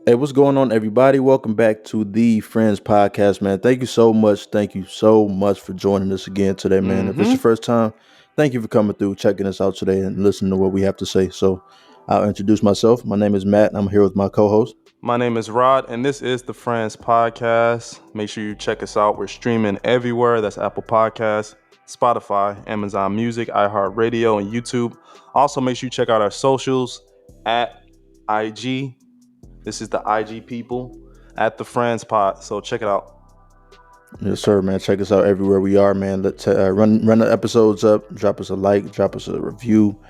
Hey, what's going on, everybody? Welcome back to the Friends Podcast, man. Thank you so much. Thank you so much for joining us again today, man. If it's your Mm-hmm. first time, thank you for coming through, checking us out today, and listening to what we have to say. So, I'll introduce myself. My name is Matt, and I'm here with my co-host. My name is Rod, and this is the Friends Podcast. Make sure you check us out. We're streaming everywhere. That's Apple Podcasts, Spotify, Amazon Music, iHeartRadio, and YouTube. Also, make sure you check out our socials at IG. This is the IG people at the Friends Pod. So check it out. Yes, sir, man. Check us out everywhere we are, man. Let's run the episodes up. Drop us a like, drop us a review,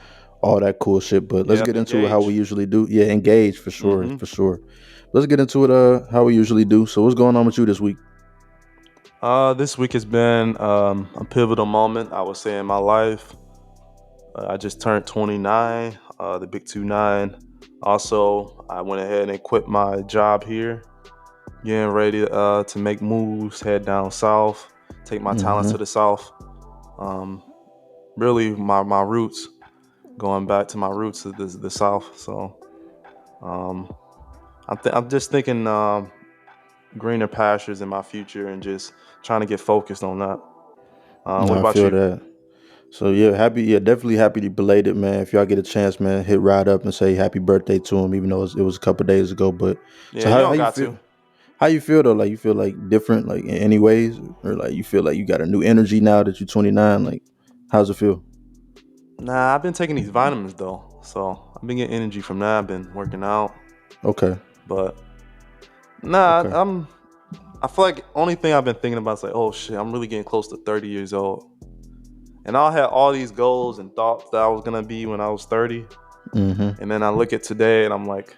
all that cool shit. But let's Yep, get into it how we engage. usually do. Yeah, engage for sure, Mm-hmm. for sure. Let's get into it how we usually do. So, what's going on with you this week? This week has been a pivotal moment, I would say, in my life. I just turned 29, the big 29. Also, I went ahead and quit my job here, getting ready to make moves, head down south, take my talents Mm-hmm. to the south. Um, really, my roots, going back to my roots to the south. So um, I'm just thinking greener pastures in my future and just trying to get focused on that. What No, I about feel you? that. So yeah, definitely happy to belated, man. If y'all get a chance, man, hit Rod up and say happy birthday to him, even though it was a couple days ago. But so Yeah, you how don't you got feel? to. How you feel though? Like you feel like different, like in any ways, or like you feel like you got a new energy now that you're 29. Like, how's it feel? Nah, I've been taking these vitamins though, so I've been getting energy from that. I've been working out, Okay, but nah, okay. I feel like only thing I've been thinking about is like, oh shit, I'm really getting close to 30 years old, and I had all these goals and thoughts that I was gonna be when I was 30, Mm-hmm. and then I look at today and I'm like,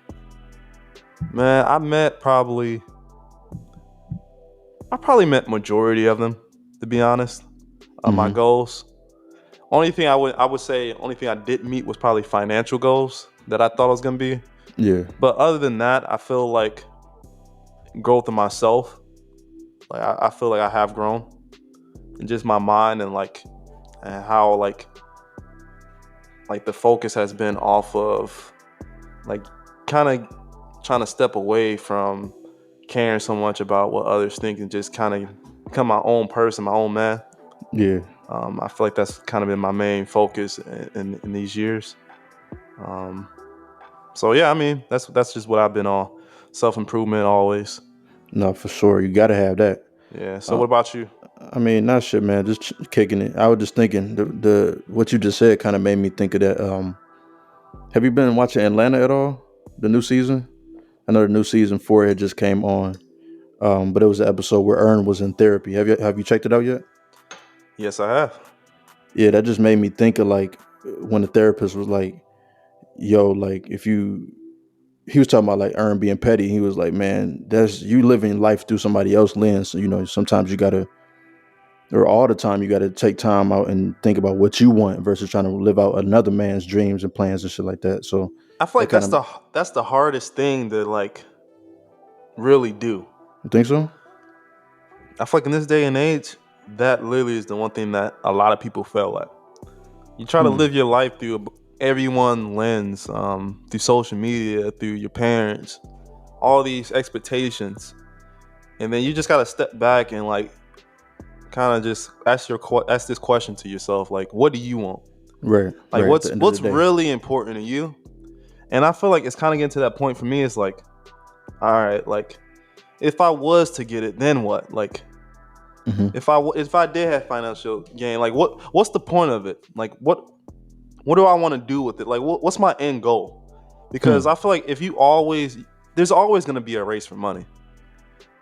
man, I probably met majority of them, to be honest. My Mm-hmm. goals. Only thing I would say, only thing I didn't meet was probably financial goals that I thought I was gonna be. Yeah. But other than that, I feel like growth in myself. Like I feel like I have grown in just my mind and and how like the focus has been off of like kind of trying to step away from caring so much about what others think and just kind of become my own person, my own man. Yeah. I feel like that's kind of been my main focus in these years. Um, so yeah, I mean that's just what I've been on. Self improvement always. No, for sure. You gotta have that. Yeah. So Uh, what about you? I mean, not shit, man. Just kicking it. I was just thinking the what you just said kind of made me think of that. Have you been watching Atlanta at all? The new season? I know the new season 4 had just came on. But it was an episode where Ern was in therapy. Have you checked it out yet? Yes, I have. Yeah, that just made me think of like when the therapist was like, "Yo, like if you," he was talking about like Ern being petty. He was like, "Man, that's you living life through somebody else's lens. So, sometimes you gotta, or all the time, you gotta take time out and think about what you want versus trying to live out another man's dreams and plans and shit like that." So I feel that like kind of, that's the hardest thing to like really do. you think so? I feel like in this day and age, that literally is the one thing that a lot of people fail at. You try to Hmm. live your life through everyone lens, through social media, through your parents, all these expectations, and then you just gotta step back and like kind of just ask this question to yourself: like, what do you want? Right, Like, right. At the end of the what's day, really important to you? And I feel like it's kind of getting to that point for me. It's like, all right, like if I was to get it, then what? Like hmm, if I did have financial gain, like what's the point of it? Like what do I want to do with it? Like what's my end goal? Because hmm, I feel like if you always there's always going to be a race for money.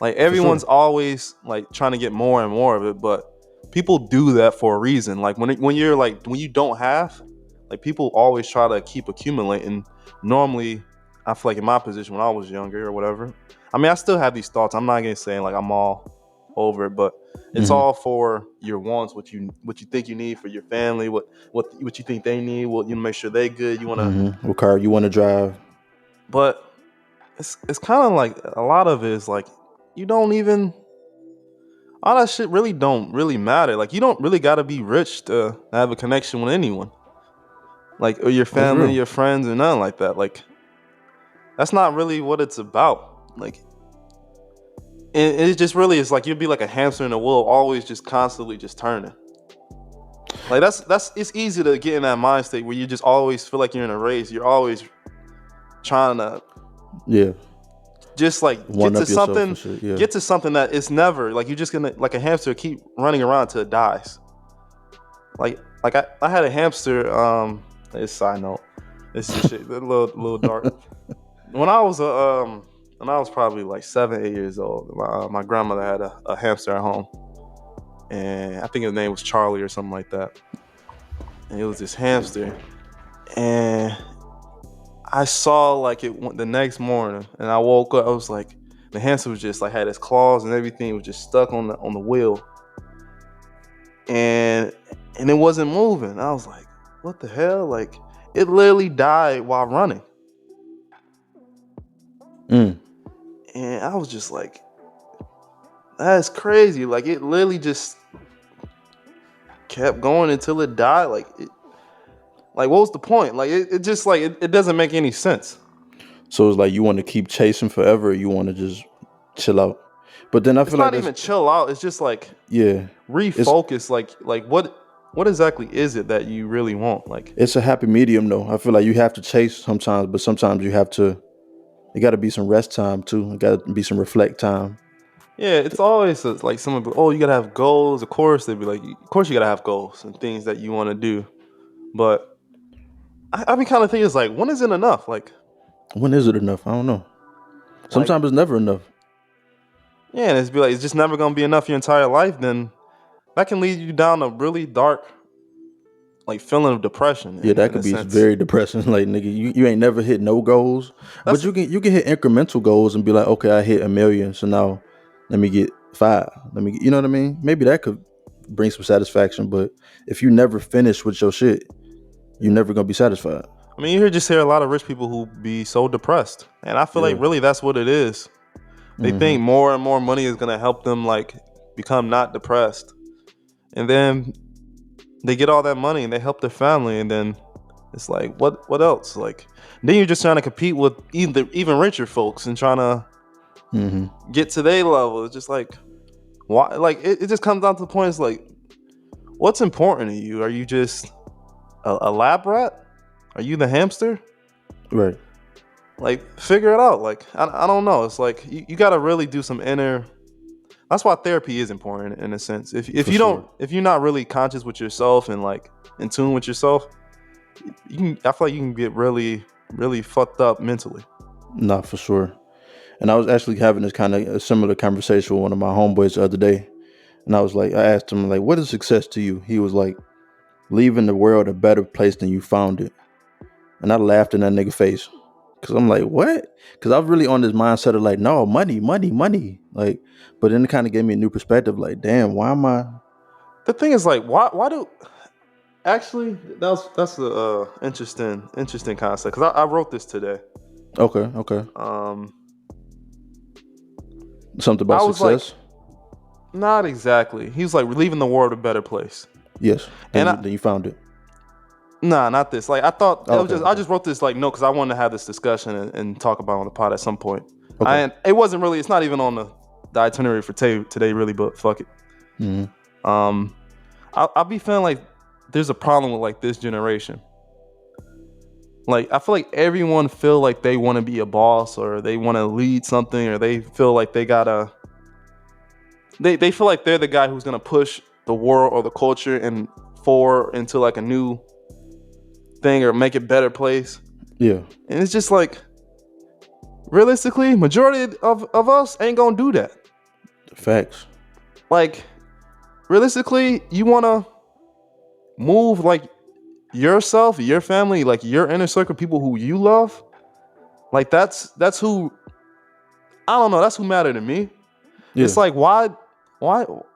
Like for sure. everyone's always like trying to get more and more of it, but people do that for a reason. Like when you're like when you don't have, like people always try to keep accumulating. Normally, I feel like in my position when I was younger or whatever. I mean, I still have these thoughts. I'm not gonna say like I'm all over it, but it's Hmm. all for your wants, what you think you need for your family, what you think they need, what you make sure they good. You wanna, What car you want to drive? but it's kind of like a lot of it is like you don't even all that shit really don't really matter. Like you don't really gotta be rich to have a connection with anyone. Like or your That's family, real. your friends, or nothing like that. Like That's not really what it's about. Like, it just really is like you'd be like a hamster in a wheel, always just constantly just turning. Like that's it's easy to get in that mind state where you just always feel like you're in a race. You're always trying to Yeah. just like One up yourself and shit. Yeah. get to something that it's never like you're just gonna like a hamster keep running around till it dies. Like I had a hamster. It's side note. It's just shit, a little dark. When I was probably like 7, 8 years old, my grandmother had a hamster at home, and I think his name was Charlie or something like that. And it was this hamster, and I saw like it the next morning, and I woke up. I was like, the hamster was just like had his claws and everything was just stuck on the wheel, and it wasn't moving. I was like, what the hell? Like it literally died while running. And I was just like, that's crazy. Like it literally just kept going until it died. Like what was the point? Like it just like it doesn't make any sense. So it's like you want to keep chasing forever, or you want to just chill out. But then I feel like it's not even chill out. It's just like refocus. Like what exactly is it that you really want? Like it's a happy medium though. I feel like you have to chase sometimes, but sometimes you have to. It got to be some rest time too. It got to be some reflect time. Yeah, it's always like someone be, oh, you gotta have goals. Of course, they'd be like, of course you gotta have goals and things that you want to do. But I mean, kind of thing is like, when is it enough? Like, when is it enough? I don't know. Sometimes it's never enough. Yeah, and it's be like it's just never gonna be enough your entire life. Then that can lead you down a really dark, like feeling of depression. Yeah, that could be very depressing. Like nigga, you ain't never hit no goals, but you can hit incremental goals and be like, okay, I hit 1 million, so now let me get 5. You know what I mean? Maybe that could bring some satisfaction. But if you never finish with your shit, you're never gonna be satisfied. I mean, you just hear a lot of rich people who be so depressed, and I feel like really that's what it is. They think more and more money is gonna help them like become not depressed, and then they get all that money and they help their family, and then it's like what else? Like then you're just trying to compete with even richer folks and trying to get to their level. It's just like why? Like it just comes down to the point. It's like, what's important to you? Are you just a lab rat? Are you the hamster? Right. Like, figure it out. Like, I don't know. It's like you got to really do some inner. That's why therapy is important in a sense. If you don't, if you're not really conscious with yourself and like in tune with yourself, I feel like you can get really, really fucked up mentally. Nah, for sure. And I was actually having this kind of a similar conversation with one of my homeboys the other day, and I was like, I asked him like, what is success to you? He was like, leaving the world a better place than you found it. And I laughed in that nigga face. Cause I'm like, what? Cause I was really on this mindset of like, no, money. Like, but then it kind of gave me a new perspective. Like, damn, why am I? The thing is like, why do? Actually, that's a interesting concept. Cause I wrote this today. Okay. Something about success. Like, not exactly. He was like, leaving the world a better place. Yes. Then you found it. Nah, not this. Like I thought, I just wrote this like no, because I wanted to have this discussion and talk about it on the pod at some point. Okay. And it wasn't really. It's not even on the itinerary for today, really. But fuck it. I'll be feeling like there's a problem with like this generation. Like I feel like everyone feel like they want to be a boss or they want to lead something or they feel like they gotta. They feel like they're the guy who's gonna push the world or the culture and forward into like a new thing or make it better place. Yeah. And it's just like realistically, majority of us ain't gonna do that. Facts. Like realistically, you wanna move like yourself, your family, like your inner circle, people who you love. Like that's who I don't know, that's who matter to me. Yeah. It's like why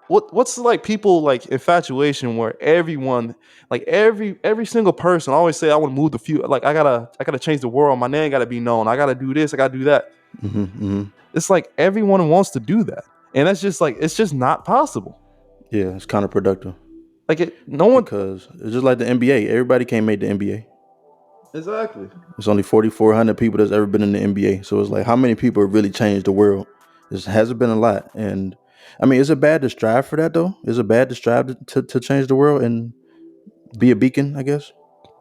what's like people like infatuation where everyone like every single person always say I want to move the future, like I gotta change the world, my name gotta be known, I gotta do this, I gotta do that. It's like everyone wants to do that and that's just like it's just not possible. Yeah, it's counterproductive. Like no one, because it's just like the NBA, everybody can't make the NBA. Exactly. There's only 4,400 people that's ever been in the NBA. So it's like, how many people have really changed the world? It hasn't been a lot. And I mean, is it bad to strive for that though? Is it bad to strive to change the world and be a beacon? I guess.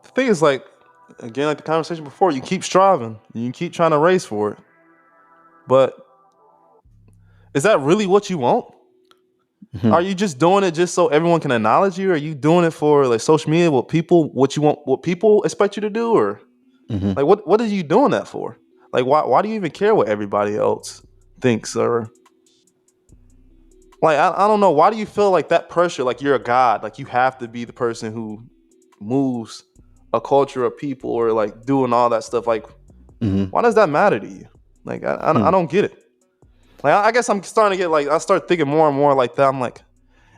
The thing is, like, again, like the conversation before, you keep striving, you keep trying to race for it, but is that really what you want? Hmm. Are you just doing it just so everyone can acknowledge you? Are you doing it for like social media, what you want, what people expect you to do, or Hmm. like what are you doing that for? Like why do you even care what everybody else thinks? Or like I don't know, why do you feel like that pressure, like you're a god, like you have to be the person who moves a culture of people or like doing all that stuff? Like Hmm. why does that matter to you? Like I Hmm. don't get it. Like I guess I'm starting to get like I start thinking more and more like that. I'm like,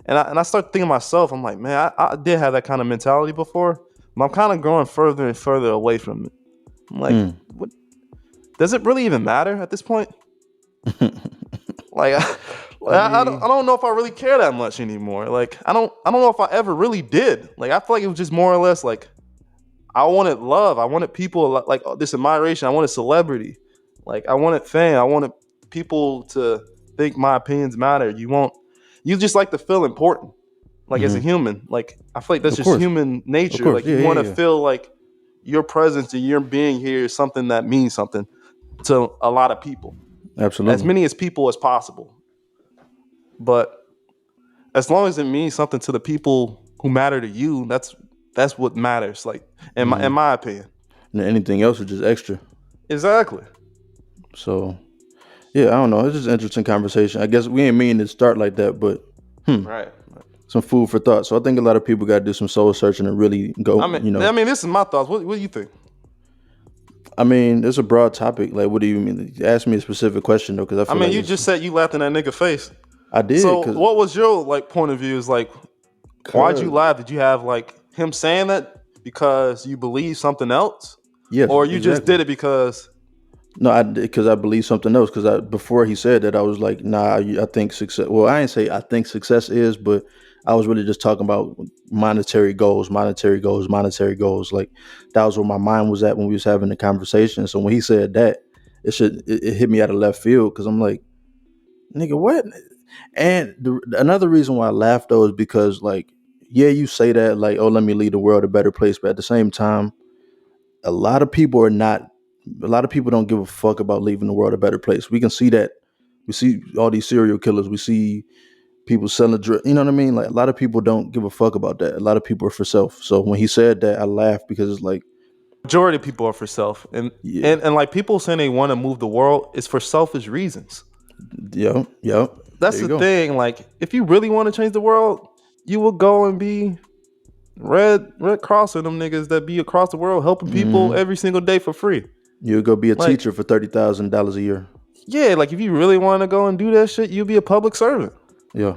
and I start thinking myself. I'm like, man, I did have that kind of mentality before, but I'm kind of growing further and further away from it. I'm like, Hmm. what does it really even matter at this point? Like I I mean, don't know if I really care that much anymore. Like I don't know if I ever really did. Like I feel like it was just more or less like I wanted love. I wanted people like this admiration. I wanted celebrity. Like I wanted fame. I wanted people to think my opinions matter. You just like to feel important. Like as a hmm. human. Like I feel like that's Of just course, human of nature. course, Like yeah, you want yeah, to yeah. feel like your presence and your being here is something that means something to a lot of people. As Absolutely. many as people as possible. But as long as it means something to the people who matter to you, that's what matters. Like in Hmm. my opinion. And anything else is just extra. Exactly. So yeah, I don't know. It's just an interesting conversation. I guess we ain't mean to start like that, but Right. some food for thought. So I think a lot of people got to do some soul searching and really go. I mean, this is my thoughts. What do you think? I mean, it's a broad topic. Like, what do you mean? Ask me a specific question though, because I I feel mean, like you it's. just said you laughed in that nigga face. I did, So, cause, what was your like point of view? Is like, why'd you cause laugh? Did you have like him saying that because you believe something else, yes, or you just exactly. did it because No, I because I believe something else. Because before he said that, I was like, nah, I think success. Well, I didn't say I think success is, but I was really just talking about monetary goals, monetary goals, monetary goals. Like that was where my mind was at when we was having the conversation. So when he said that, it hit me out of left field because I'm like, nigga, what? And another reason why I laughed though is because like, yeah, you say that like, oh, let me leave the world a better place, but at the same time, a lot of people are not. A lot of people don't give a fuck about leaving the world a better place. We can see that. We see all these serial killers. We see people selling drugs. You know what I mean? Like a lot of people don't give a fuck about that. A lot of people are for self. So when he said that, I laughed because it's like, majority of people are for self, and yeah, like people saying they want to move the world is for selfish reasons. yeah, yeah. That's There you the go. thing. Like, if you really want to change the world, you will go and be Red Cross and them niggas that be across the world helping people Hmm. every single day for free. You'll go be a Like, teacher for $30,000 a year. yeah, like if you really want to go and do that shit, you'll be a public servant. Yeah.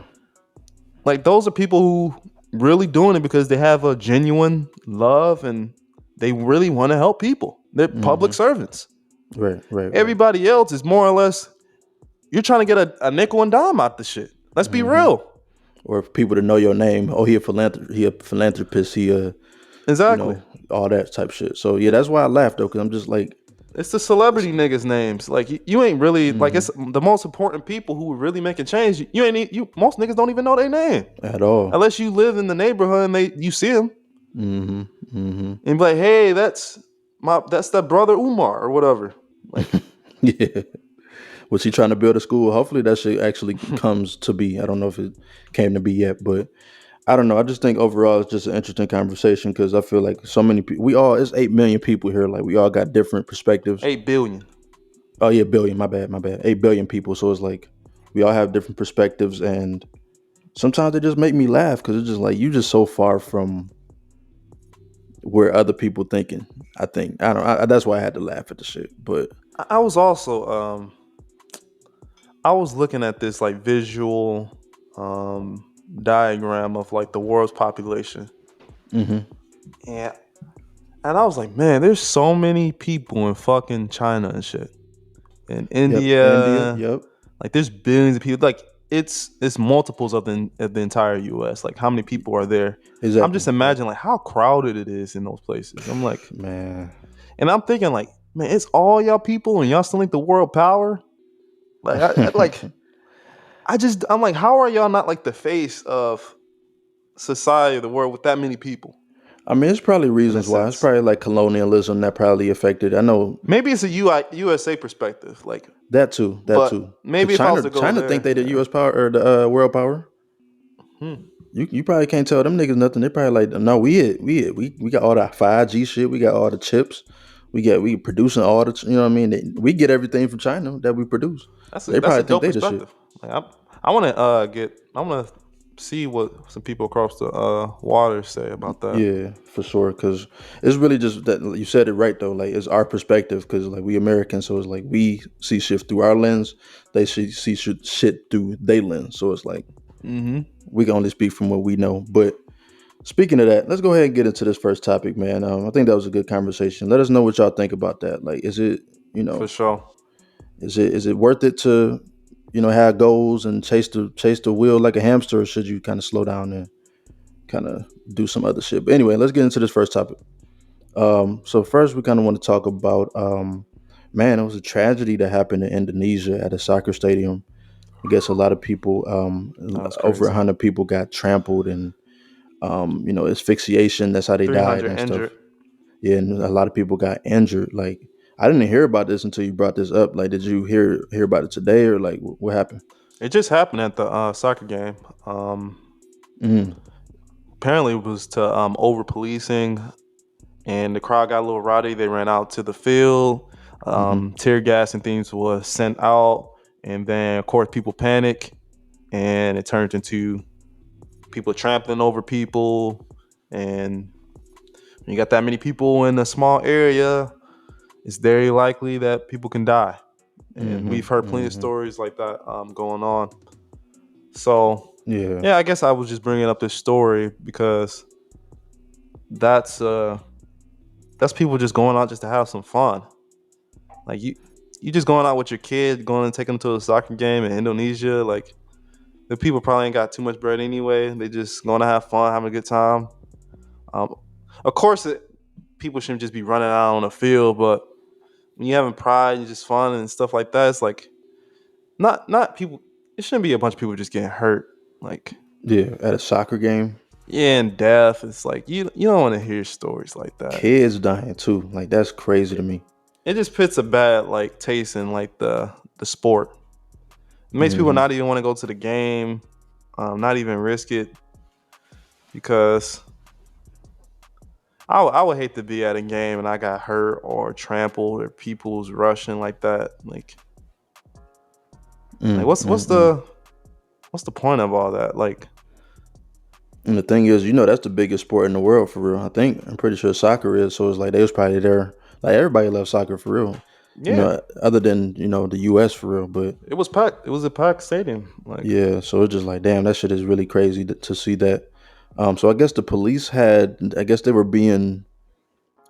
Like those are people who really doing it because they have a genuine love and they really want to help people. They're public Hmm. servants. Right. Right. Right. Everybody else is more or less you're trying to get a nickel and dime out the shit. Let's be Hmm. real. Or for people to know your name. Oh, he a philanthropist. He a philanthropist. He a you Exactly. know all that type shit. So yeah, that's why I laughed though, because I'm just like, It's the celebrity niggas' names. Like you ain't really like hmm, it's the most important people who are really making change. You ain't you most niggas don't even know their name at all. unless you live in the neighborhood and you see them Hmm. Hmm. and be like, hey, that's that brother Umar or whatever. Like Yeah. Was he trying to build a school? Hopefully that shit actually comes to be. I don't know if it came to be yet, but I don't know. I just think overall it's just an interesting conversation because I feel like so many people. We all it's 8 million people here. Like we all got different perspectives. 8 billion. Oh yeah, billion. My bad. My bad. 8 billion people. So it's like we all have different perspectives, and sometimes they just make me laugh because it's just like you just so far from where other people thinking. I think I don't. That's why I had to laugh at the shit. But I was also I was looking at this like visual diagram of like the world's population. hmm. And I was like, man, there's so many people in fucking China and shit. In Yep. India. India, Yep. like there's billions of people. Like it's multiples of the entire US. Like how many people are there? I'm Exactly. just Yep. imagining like how crowded it is in those places. I'm like, Man. And I'm thinking like, man, it's all y'all people and y'all still think the world power. Like I'm like, how are y'all not like the face of society of the world with that many people I mean, it's probably in a reasons why. It's sense? probably like colonialism that probably affected. I know Maybe it's a USA perspective, like, that too. That but too. Because maybe if I was to go China think there, they the yeah. U.S. power or the world power. Hmm. You probably can't tell them niggas nothing. They probably like, no, we got all the 5G shit. We got all the chips. We producing all the, you know what I mean. We get everything from China that we produce. So they That's a probably think dope they the shit. perspective. Like I want to see what some people across the water say about that. Yeah, for sure. Because it's really just that you said it right though. Like it's our perspective. Because like we Americans, so it's like we see shit through our lens. They see shit through their lens. So it's like Mm-hmm. we can only speak from what we know. But speaking of that, let's go ahead and get into this first topic, man. I think that was a good conversation. Let us know what y'all think about that. Like, is it you For know sure. is it worth it to have goals and chase the wheel like a hamster, or should you kind of slow down and kind of do some other shit? But anyway, let's get into this first topic. So first, we kind of want to talk about, man, it was a tragedy that happened in Indonesia at a soccer stadium. I guess a lot of people, That was over crazy. 100 people got trampled and, asphyxiation. That's how they died 300 and stuff. injured. Yeah, and a lot of people got injured. Like, I didn't hear about this until you brought this up. Like, did you hear about it today, or like what happened? It just happened at the soccer game. Um, Mm-hmm. Apparently, it was to over policing, and the crowd got a little rowdy. They ran out to the field. Mm-hmm. Tear gas and things was sent out, and then of course people panic, and it turned into people trampling over people. And when you got that many people in a small area, it's very likely that people can die. And Mm-hmm. we've heard plenty of Mm-hmm. stories like that going on. So Yeah. yeah, I guess I was just bringing up this story because that's uh that's people just going out just to have some fun. Like you just going out with your kid, going and taking them to a soccer game in Indonesia. Like the people probably ain't got too much bread anyway. They just going to have fun, having a good time. Um, of course, people shouldn't just be running out on the field, but when you having pride and just fun and stuff like that, it's like not people. It shouldn't be a bunch of people just getting hurt. Like Yeah. At a soccer game, yeah, and death. It's like you don't want to hear stories like that. kids dying too. Like that's crazy to It, me. it just puts a bad like taste in like the sport. It makes people Mm-hmm. not even want to go to the game, not even risk it because I would hate to be at a game and I got hurt or trampled or people's rushing like that. Like Mm-hmm. what's the point of all that? Like And the thing is, that's the biggest sport in the world for real. I'm pretty sure soccer is. So it's like they was probably there. Like everybody loves soccer for real. yeah, Other than the U.S. for real. But it was packed. It was a packed stadium. Like yeah, so it's just like, damn, that shit is really crazy to see that. So I guess the police I guess they were being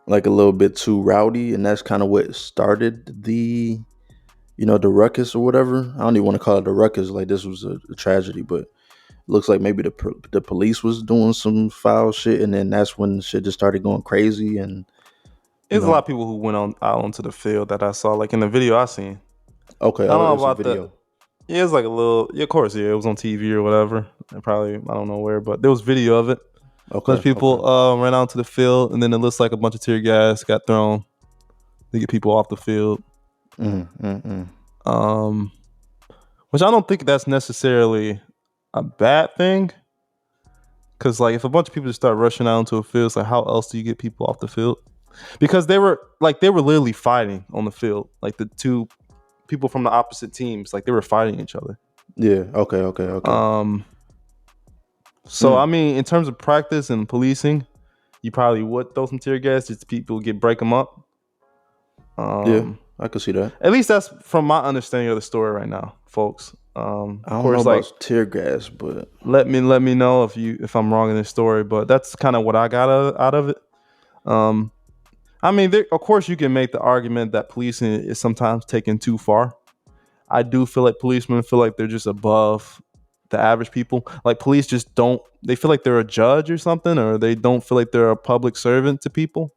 like a little bit too rowdy, and that's kind of what started the ruckus or whatever. I don't even want to call it a ruckus. Like this was a tragedy, but looks like maybe the police was doing some foul shit, and then that's when shit just started going crazy. And you there's a lot know, of people who went on out onto the field that I saw. Like in the video I seen. okay, I don't oh, know it's a about the. video. Yeah, it's like a little. Yeah, of course, yeah, it was on TV or whatever. And probably I don't know where, but there was video of it. A bunch of Okay, okay. people ran out to the field, and then it looks like a bunch of tear gas got thrown to get people off the field. Mm, mm, mm. Um, which I don't think that's necessarily a bad thing, because like if a bunch of people just start rushing out into a field, it's like how else do you get people off the field? Because they were literally fighting on the field, like the two people from the opposite teams, like they were fighting each other. Yeah. Okay. Okay. Okay. Um, so I Mm, mean, in terms of practice and policing, you probably would throw some tear gas just people break them up. yeah, Um, I could see that. at least that's from my understanding of the story right now, folks. I Of don't know course, like about tear gas, but let me know if I'm wrong in this story, but that's kind of what I got out of it. Um, I mean, of course, you can make the argument that policing is sometimes taken too far. I do feel like policemen feel like they're just above the average people. Like police just don't. They feel like they're a judge or something, or they don't feel like they're a public servant to people.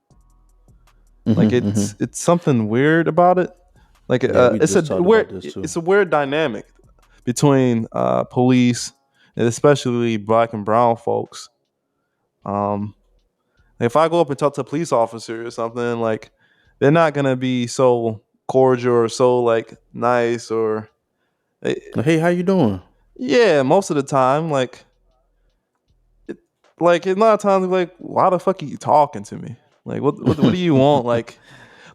Like Hmm. it's something weird about it. Like Yeah, we just talked about this too. it's a weird dynamic between police and especially black and brown folks. Um, if I go up and talk to a police officer or something, like they're not gonna be so cordial or so like nice or eh, Like, hey, how you doing? yeah, most of the time, it, like a lot of times, like why the fuck are you talking to me? Like what do you want? Like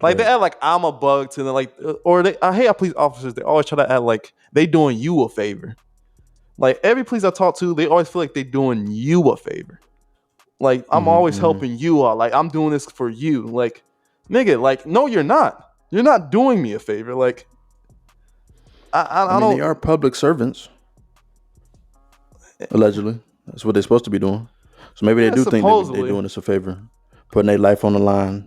they Right. act like I'm a bug to them, like or they I hate how police officers they always try to act like they doing you a favor. Like every police I talk to, they always feel like they doing you a favor. Like I'm Hmm. always Hmm. helping you out. Like I'm doing this for you. Like nigga, like no, you're not. You're not doing me a favor. Like I I mean, they don't. are public servants, allegedly. That's what they're supposed to be doing. So maybe they Yeah, do think they're supposedly. doing us a favor, putting their life on the line.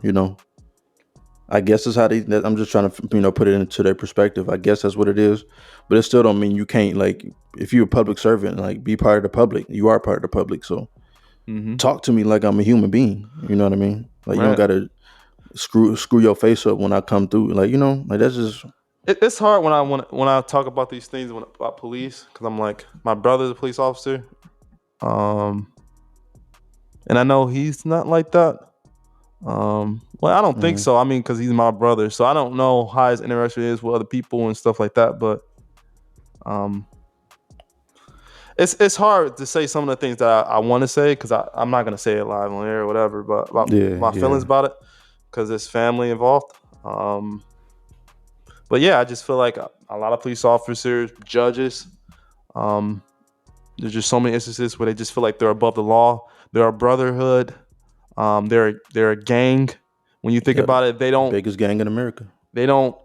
I guess that's how they. I'm just trying to put it into their perspective. I guess that's what it is, but it still don't mean you can't like if you're a public servant, like be part of the public. You are part of the public, so Mm-hmm. talk to me like I'm a human being. You know what I mean? Like you don't Right. gotta screw your face up when I come through. Like like that's just It's hard when I talk about these things about police because I'm like my brother's a police officer, um, and I know he's not like that. Well, I don't think mm, so. I mean, because he's my brother, so I don't know how his interaction is with other people and stuff like that. But um, it's hard to say some of the things that I want to say because I'm not gonna say it live on air or whatever. But about yeah, my yeah, feelings about it because there's family involved. But yeah, I just feel like a lot of police officers, judges, um, there's just so many instances where they just feel like they're above the law. They're a brotherhood. They're a gang. When you think yeah. about it, Biggest gang in America. they don't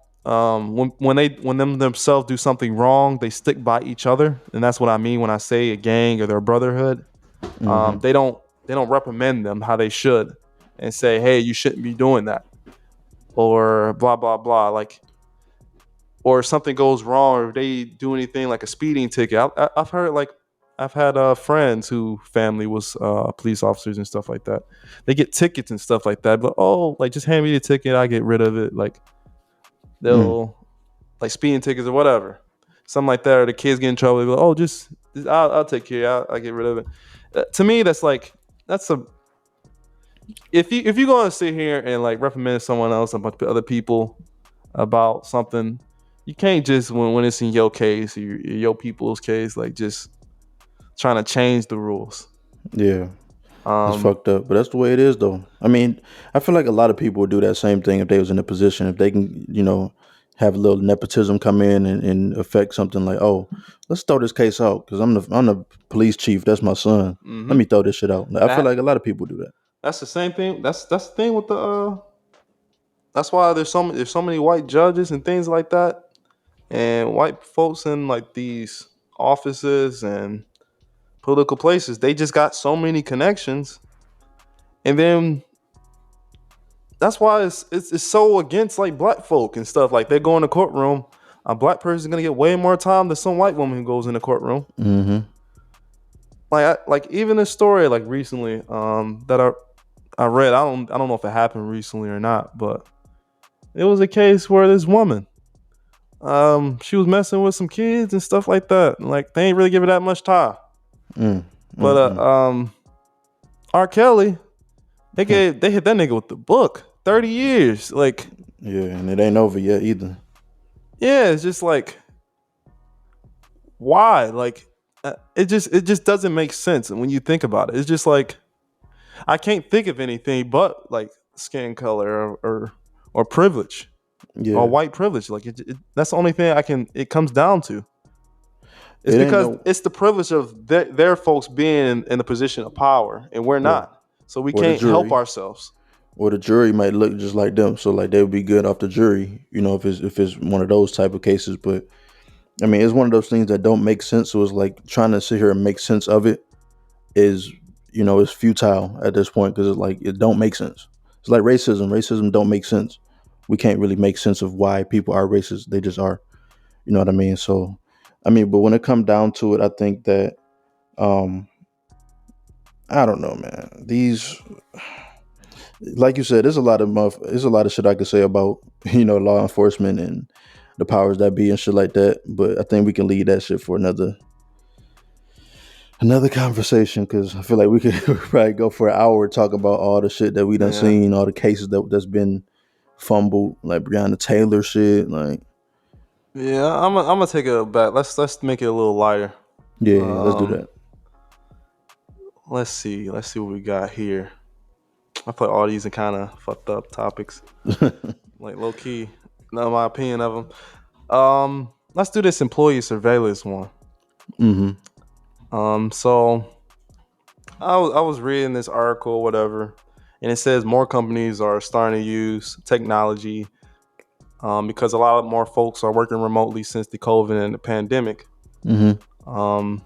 when them themselves do something wrong, they stick by each other, and that's what I mean when I say a gang or their brotherhood. Hmm. They don't reprimand them how they should and say, hey, you shouldn't be doing that or blah blah blah. Like or if something goes wrong or if they do anything like a speeding ticket. I've heard like I've had friends who family was police officers and stuff like that. They get tickets and stuff like that, but oh, like just hand me the ticket, I get rid of it. Like Mm. they'll like speeding tickets or whatever, something like that. Or the kids get in trouble, they go, oh, just I'll take care. I'll get rid of it. To me, that's like that's a if you're gonna sit here and like reprimand someone else and a bunch of other people about something, you can't just when it's in your case or your people's case, like just trying to change the rules. Yeah. It's Um, fucked up, but that's the way it is, though. I mean, I feel like a lot of people would do that same thing if they was in a position. If they can, have a little nepotism come in and affect something like, oh, let's throw this case out because I'm the police chief. That's my son. Let mhm. me throw this shit out. Like, I feel That like a lot of people do that. that's the same thing. That's the thing with the. That's why there's so many white judges and things like that, and white folks in like these offices and political places. They just got so many connections, and then that's why it's so against like black folk and stuff. Like they go in the courtroom, a black person's gonna get way more time than some white woman who goes in the courtroom. Hmm. Like even this story like recently that I read. I don't know if it happened recently or not, but it was a case where this woman she was messing with some kids and stuff like that. Like they ain't really give her that much time. Mm, But mm, mm. R. Kelly, they hit that nigga with the book. 30 years. Like, Yeah, and it ain't over yet either. yeah, it's just like why? Like it just doesn't make sense. And when you think about it, it's just like I can't think of anything but like skin color or privilege or Yeah, white privilege. Like that's the only thing it comes down to. It's it ain't because no it's the privilege of their folks being in a position of power and we're yeah. not. So we Or the can't help jury, ourselves. or the jury might look just like them, so like they would be good off the jury, if it's one of those type of cases. But I mean, it's one of those things that don't make sense. So it's like trying to sit here and make sense of it is, it's futile at this point because it's like it don't make sense. It's like racism. Racism don't make sense. We can't really make sense of why people are racist. They just are. You know what I mean? So, I mean, but when it comes down to it, I think that um, I don't know, man. like you said, there's a lot of shit I could say about law enforcement and the powers that be and shit like that. But I think we can leave that shit for another conversation because I feel like we could probably go for an hour talking about all the shit that we done Yeah. seen, all the cases that's been fumbled, like Breonna Taylor shit. Like, Yeah, I'm gonna take it back. Let's make it a little lighter. yeah, let's do Um, that. let's see what we got here. I put all these in kind of fucked up topics, like low key. Not my opinion of them. Let's do this employee surveillance one. hmm So I was reading this article, whatever, and it says more companies are starting to use technology because a lot more folks are working remotely since the COVID and the pandemic. hmm Um,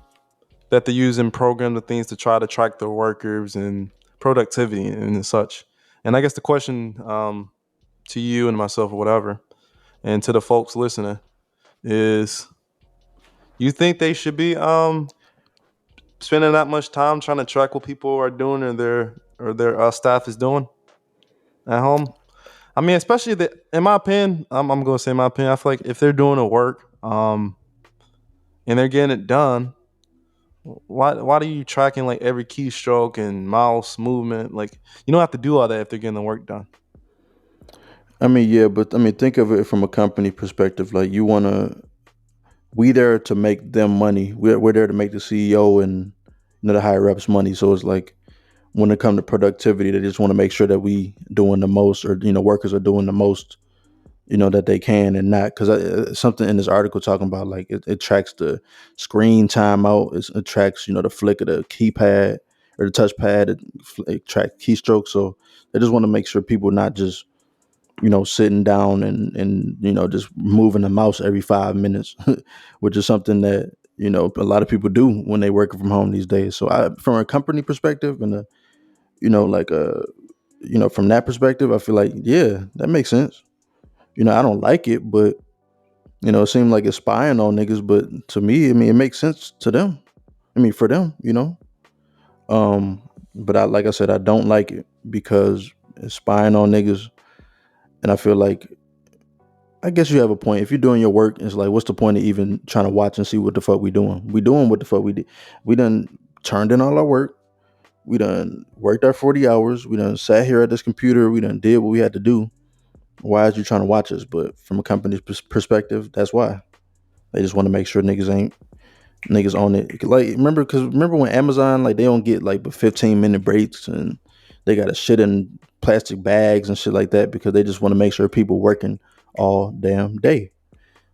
that they're using programs and things to try to track their workers and productivity and such. And I guess the question to you and myself or whatever, and to the folks listening, is you think they should be spending that much time trying to track what people are doing or their staff is doing at home? I mean, especially in my opinion, I'm going to say my opinion. I feel like if they're doing the work and they're getting it done, why are you tracking like every keystroke and mouse movement? Like you don't have to do all that if they're getting the work done. I mean, yeah, but I mean, think of it from a company perspective. Like, we there to make them money. We're there to make the CEO and the higher ups money. So it's like when it comes to productivity, they just want to make sure that we doing the most, or workers are doing the most, that they can, and not because something in this article talking about like it tracks the screen time out. It tracks the flick of the keypad or the touchpad. It tracks keystrokes. So they just want to make sure people not just sitting down and just moving the mouse every 5 minutes, which is something that a lot of people do when they working from home these days. So from a company perspective and like from that perspective, I feel like yeah, that makes sense. I don't like it, but it seems like it's spying on niggas. But to me, I mean, it makes sense to them. I mean, for them. Um, but like I said, I don't like it because it's spying on niggas, and I feel like I guess you have a point. If you're doing your work, it's like, what's the point of even trying to watch and see what the fuck we doing? We doing what the fuck we did. We done turned in all our work. We done worked our 40 hours. We done sat here at this computer. We done did what we had to do. Why is you trying to watch us? But from a company's perspective, that's why. They just want to make sure niggas on it. Like, remember when Amazon, like, they don't get like but 15-minute breaks, and they got to shit in plastic bags and shit like that because they just want to make sure people working all damn day.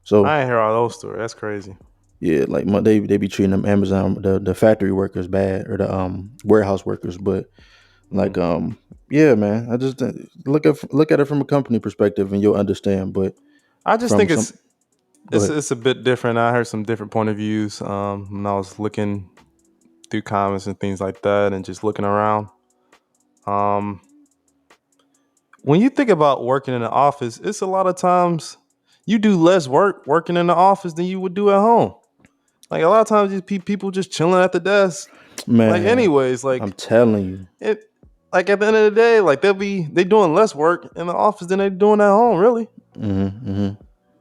So I ain't hear all those stories. That's crazy. yeah, like they be treating them Amazon the factory workers bad, or the warehouse workers. But Mm. like yeah, man, I just look at it from a company perspective and you'll understand. But I just from think some, go ahead. it's a bit different. I heard some different point of views when I was looking through comments and things like that, and just looking around. Um, when you think about working in the office, it's a lot of times you do less work working in the office than you would do at home. Like a lot of times, these people just chilling at the desk. Like, Man, anyways, I'm like telling you. it. Like at the end of the day, like they doing less work in the office than they doing at home, really. hmm hmm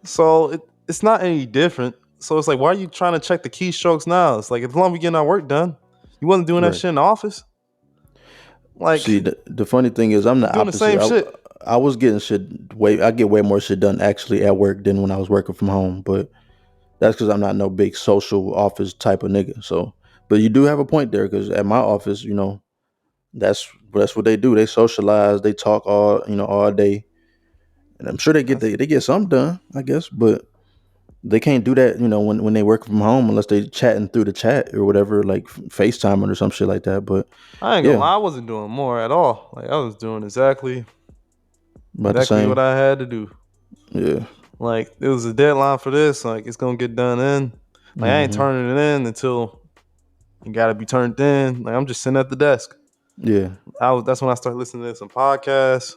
So it's not any different. So it's like, why are you trying to check the keystrokes now? It's like, as long as we getting our work done, you wasn't doing that Right. shit in the office. Like See, the funny thing is, I'm the doing the opposite. same shit. I was getting shit way. I get way more shit done actually at work than when I was working from home. But that's because I'm not no big social office type of nigga. So, but you do have a point there because at my office, that's what they do. They socialize. They talk all day, and I'm sure they get something done, I guess. But they can't do that, when they work from home unless they chatting through the chat or whatever, like FaceTiming or some shit like that. But I ain't gonna yeah, lie, I wasn't doing more at all. Like I was doing about the what same. I had to do. Yeah. Like it was a deadline for this. Like it's gonna get done in. Like I ain't hmm turning it in until it gotta be turned in. Like I'm just sitting at the desk. Yeah. That's when I started listening to some podcasts.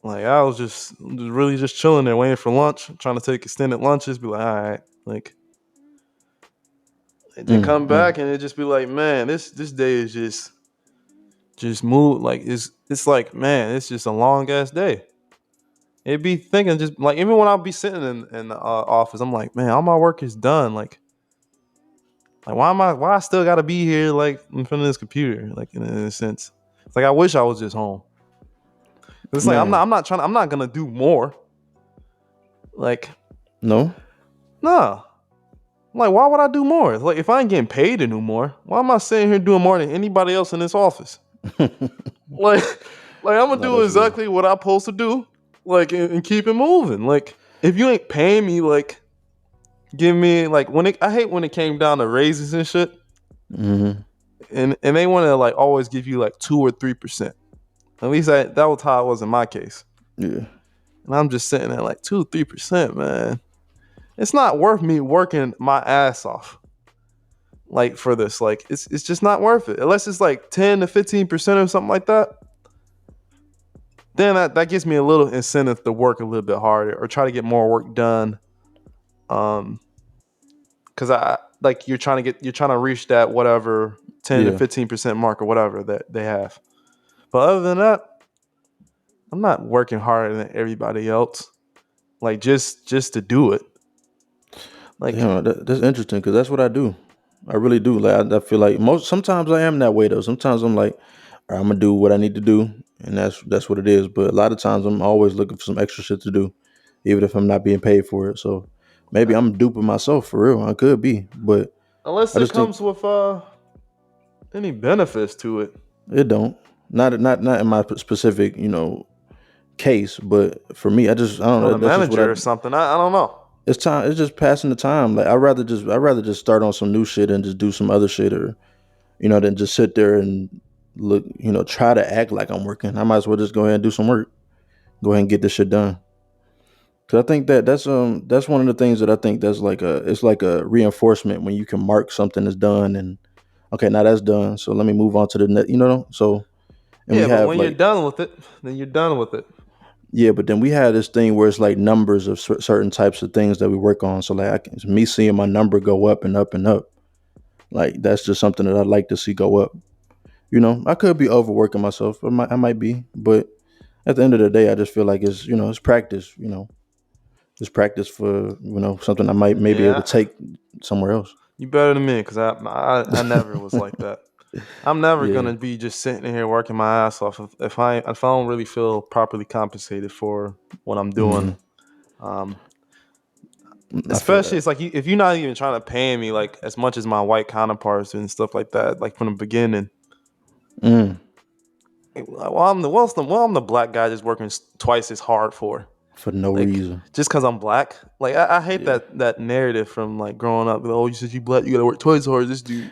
Like I was just really just chilling there, waiting for lunch, trying to take extended lunches. Be like, all right, like, and then come mm back and it just be like, man, this day is just just move. Like it's like, man, it's just a long ass day. It'd be thinking just like even when I'll be sitting in the office, I'm like, man, all my work is done. Like why I still gotta be here like in front of this computer? Like in a sense, it's like I wish I was just home. It's like Man, I'm not gonna do more. Like no. nah. Like why would I do more? Like if I ain't getting paid to do more, why am I sitting here doing more than anybody else in this office? Like like I'm gonna No, do that's real. exactly what I'm supposed to do. Like and keep it moving. Like if you ain't paying me, like give me like I hate when it came down to raises and shit, Hmm. and they want to like always give you like 2 or 3%. At least that was how it was in my case. Yeah. And I'm just sitting at like 2 3%, man. It's not worth me working my ass off like for this. Like it's just not worth it unless it's like 10 to 15% or something like that. Then that gives me a little incentive to work a little bit harder or try to get more work done. Um, because I like you're trying to reach that whatever 10 to 15% mark or whatever that they have. But other than that, I'm not working harder than everybody else. Like just to do it. Like Damn, that's interesting because that's what I do. I really do. Like I feel like most sometimes I am that way though. Sometimes I'm like, all right, I'm gonna do what I need to do, and that's what it is. But a lot of times I'm always looking for some extra shit to do, even if I'm not being paid for it. So maybe I'm duping myself for real. I could be, but unless I it just think comes with any benefits to it. it don't. Not in my specific case, but for me, I don't On know. a That's just what I. manager or something. I don't know. It's time. It's just passing the time. Like I rather just start on some new shit and just do some other shit, or than just sit there and look, try to act like I'm working. I might as well just go ahead and do some work. Go ahead and get this shit done. Cause I think that's one of the things that I think that's like it's like a reinforcement when you can mark something that's done and okay, now that's done. So let me move on to the next. So and we Yeah, but have when you're like done with it, then you're done with it. yeah, but then we have this thing where it's like numbers of certain types of things that we work on. So like it's me seeing my number go up and up and up. Like that's just something that I'd like to see go up. I could be overworking myself. I might be, but at the end of the day, I just feel like it's practice. It's practice for something I might maybe able Yeah, to take somewhere else. you better than me because I never was like that. I'm never Yeah. gonna be just sitting here working my ass off if I don't really feel properly compensated for what I'm doing. Hmm. Um, I feel especially that. it's like if you're not even trying to pay me like as much as my white counterparts and stuff like that, like from the beginning. Mm. Well, I'm the black guy just working twice as hard for. For no Like reason. just because I'm black, like I hate Yeah. that narrative from like growing up. Oh, you said you black, you gotta work twice as hard as this dude.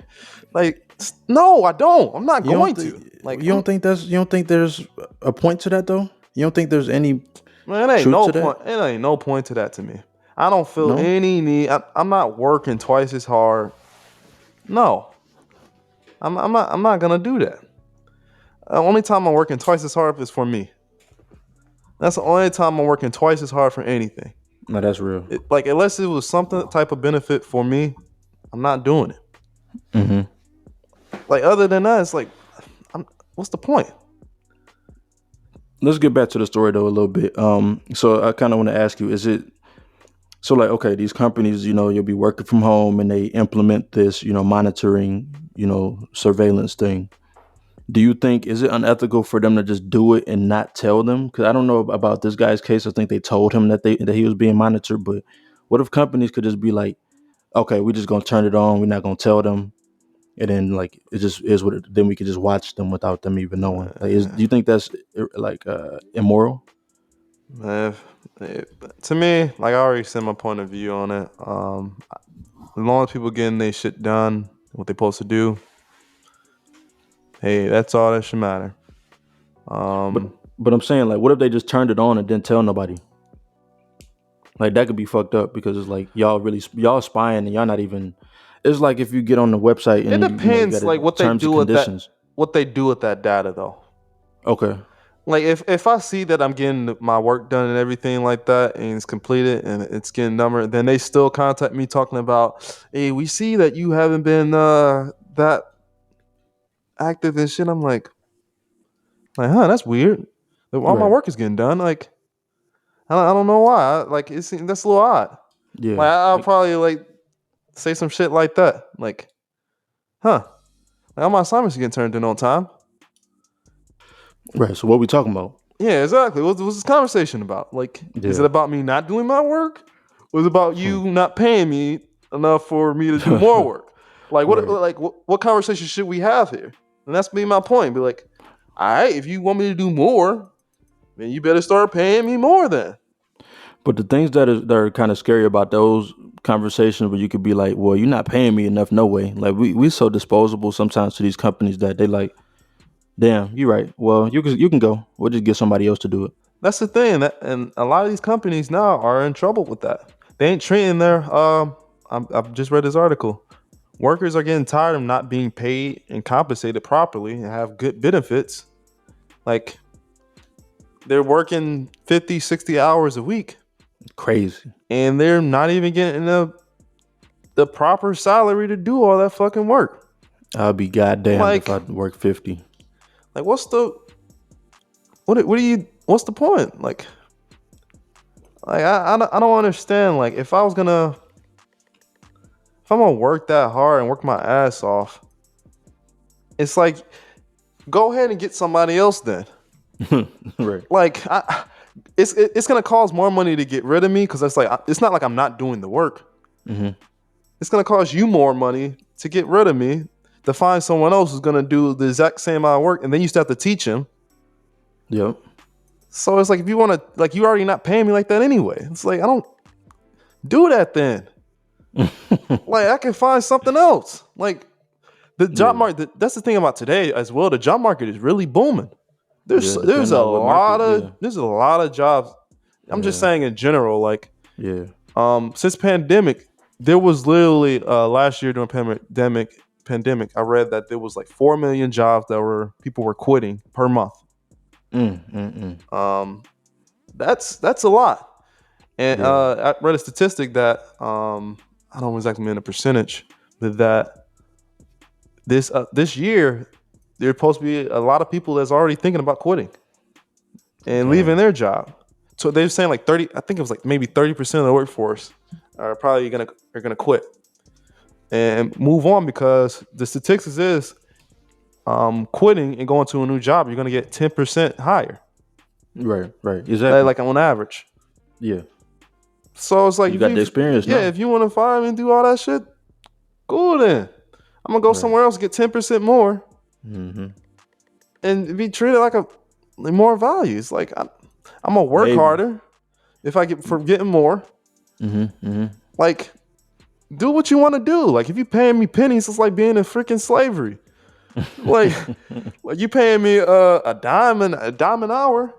Like, no, I don't. I'm not You don't going think to. Like, you don't think there's a point to that though? You don't think there's any man, it ain't truth no to that? point. It ain't no point to that to me. I don't feel No. any need. I'm not working twice as hard. No, I'm not gonna do that. The only time I'm working twice as hard is for me. That's the only time I'm working twice as hard for anything. No, that's real. Like unless it was something type of benefit for me, I'm not doing it. Hmm. Like other than that, it's like, what's the point? Let's get back to the story though a little bit. So I kind of want to ask you: Is it so like okay, these companies, you'll be working from home and they implement this, monitoring, surveillance thing. Do you think is it unethical for them to just do it and not tell them? Because I don't know about this guy's case. I think they told him that he was being monitored. But what if companies could just be like, okay, we're just gonna turn it on. We're not gonna tell them, and then like it just is what. Then we could just watch them without them even knowing. Like, do you think that's like immoral? Man, to me, like I already said my point of view on it. As long as people getting their shit done, what they supposed to do, hey, that's all that should matter. But Um, but I'm saying like, what if they just turned it on and didn't tell nobody? Like that could be fucked up because it's like y'all spying and y'all not even. It's like if you get on the website it and you got depends, like it, terms and conditions. what they do with that data though. Okay. Like if I see that I'm getting my work done and everything like that, and it's completed and it's getting numbered, then they still contact me talking about, hey, we see that you haven't been that active and shit. I'm like, Like, that's weird. All my Right. work is getting done. Like, I don't know why. Like, that's a little odd. Yeah. Like, I'll probably like say some shit like that. Like, like, all my assignments are getting turned in on time. Right. So what we talking about? Yeah, exactly. What's this conversation about? Like, is it Yeah. about me not doing my work? Or is it about Hmm. you not paying me enough for me to do more work? Like, Right. what conversation should we have here? And that's be my point. Be like, all right, if you want me to do more, then you better start paying me more then. But the things that are kind of scary about those conversations where you could be like, well, you're not paying me enough, no way. Like we so disposable sometimes to these companies that they like, damn, you're right. Well, you can go. We'll just get somebody else to do it. That's the thing. And a lot of these companies now are in trouble with that. They ain't treating their I've just read this article. Workers are getting tired of not being paid and compensated properly and have good benefits. Like, they're working 50, 60 hours a week Crazy. and they're not even getting the proper salary to do all that fucking work. I'll be goddamned if Like, I work 50. what's the what's the point? Like, I don't understand. Like, if I'm gonna work that hard and work my ass off, it's like, go ahead and get somebody else then. Right. Like, it's gonna cost more money to get rid of me because it's not like I'm not doing the work. Hmm. It's gonna cost you more money to get rid of me to find someone else who's gonna do the exact same amount of work, and then you still have to teach him. Yep. So it's like, if you want to, like, you already not paying me like that anyway. It's like, I don't do that then. Like, I can find something else. Like, the job Yeah. market. That's the thing about today as well. The job market is really booming. There's Yeah. there's Depending a on what lot market. of Yeah. there's a lot of jobs. I'm just Yeah. saying in general. Like, Yeah. since pandemic, there was literally last year during pandemic, I read that there was like 4 million jobs that people were quitting per month. Mm, mm, mm. That's a lot. And Yeah. I read a statistic that I don't exactly mean a percentage, but that this year there's supposed to be a lot of people that's already thinking about quitting and leaving Damn. their job. So they're saying like 30. I think it was like maybe 30% of the workforce are probably gonna quit and move on, because the statistics is quitting and going to a new job, you're gonna get 10% higher, Right. Right. Exactly. like on average. Yeah. So it's like, You got the experience now. if you want to fire me and do all that shit, cool then. I'm gonna go Right. somewhere else, get 10% more, Mm-hmm. and be treated like more value. It's like, I'm gonna work Maybe. harder if I get for getting more. Mm-hmm. Mm-hmm. Like, do what you want to do. Like, if you paying me pennies, it's like being in freaking slavery. Like, like you paying me a dime an hour.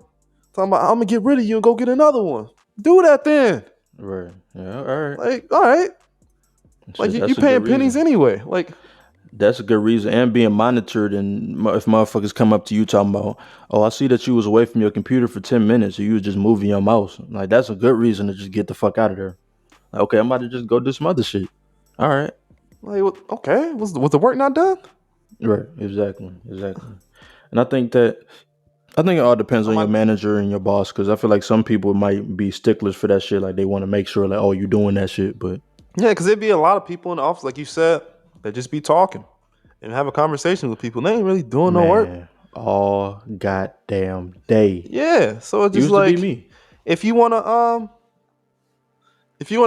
Talking about, I'm gonna get rid of you and go get another one. Do that then. Right. Yeah. All right. Like, all right. Like, Shit, you that's a paying good pennies reason. anyway. Like, That's a good reason, and being monitored. And if motherfuckers come up to you talking about, "Oh, I see that you was away from your computer for 10 minutes, or you was just moving your mouse," like that's a good reason to just get the fuck out of there. Like, okay, I'm about to just go do some other shit. All right. okay, was the work not done? Right. Exactly. Exactly. And I think it all depends I on your might, manager and your boss, because I feel like some people might be sticklers for that shit. Like they want to make sure, like, oh, you're doing that shit, but yeah, because there'd be a lot of people in the office, like you said, that just be talking and have a conversation with people. They ain't really doing no work. man, all goddamn day. Yeah, so it's just Used to be like, me. if you wanna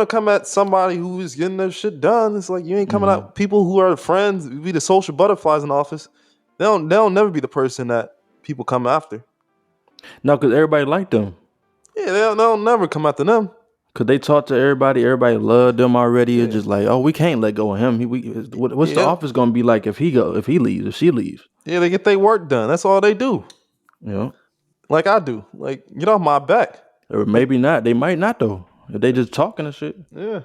come at somebody who is getting their shit done, it's like, you ain't coming Hmm. at people who are friends, be the social butterflies in the office. They'll never be the person that people come after. No, because everybody liked them. Yeah, they'll never come after them. Cause they talk to everybody. Everybody loved them already. It's Yeah, just like, oh, we can't let go of him. What's the yeah, office gonna be like if he leaves, if she leaves? yeah. They get their work done. That's all they do. You know, Like I do. Like, get off my back. or Like, maybe not. They might not though. If they just talking and shit. yeah.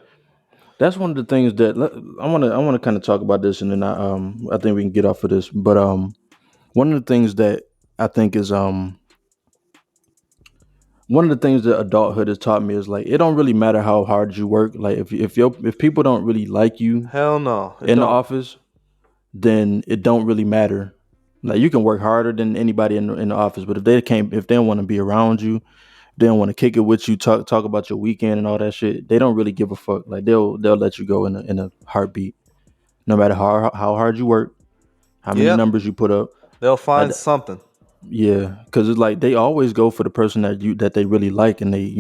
That's one of the things that I wanna kind of talk about this, and then I think we can get off of this. But one of the things that I think is one of the things that adulthood has taught me is like it don't really matter how hard you work. Like if people don't really like you Hell no, it in the don't. office, then it don't really matter Like you can work harder than anybody in the office, but if they don't want to be around you, they don't want to kick it with you, talk about your weekend and all that shit. They don't really give a fuck. Like they'll let you go in a heartbeat, no matter how hard you work, how many Yep. numbers you put up. They'll Like, find something. yeah, because it's like they always go for the person that they really like and they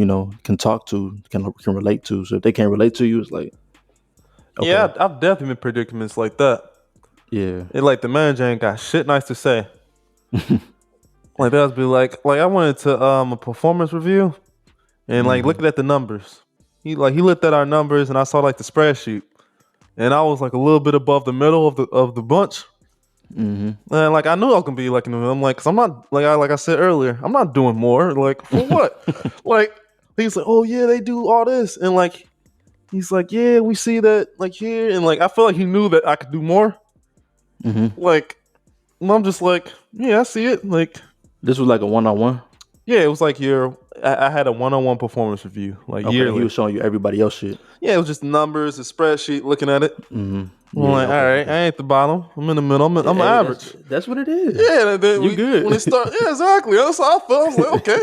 can talk to, can relate to. So if they can't relate to you, it's like Yeah, okay, I've definitely been in predicaments like that. yeah, It like the manager ain't got shit nice to say. Like they'll be like I went to a performance review and like hmm looking at the numbers. He looked at our numbers and I saw like the spreadsheet. And I was like a little bit above the middle of the bunch. hmm And like I knew I was gonna be like in the middle. I'm like, cause I'm not like I said earlier, I'm not doing more. Like for what? Like he's like, oh yeah, they do all this, and like he's like, yeah, we see that like here, and like I feel like he knew that I could do more. hmm Like and I'm just like, yeah, I see it. Like This was like a one-on-one. yeah, it was like I had a one-on-one performance review like Okay, he yearly. was showing you everybody else shit. Yeah, it was just numbers, a spreadsheet, looking at it. I'm Yeah, like, all okay, right, I okay. ain't the bottom. I'm in the middle. I'm Hey, average. that's what it is. Yeah, and then You when good. it start, yeah, exactly. That's how I felt. I was like, okay,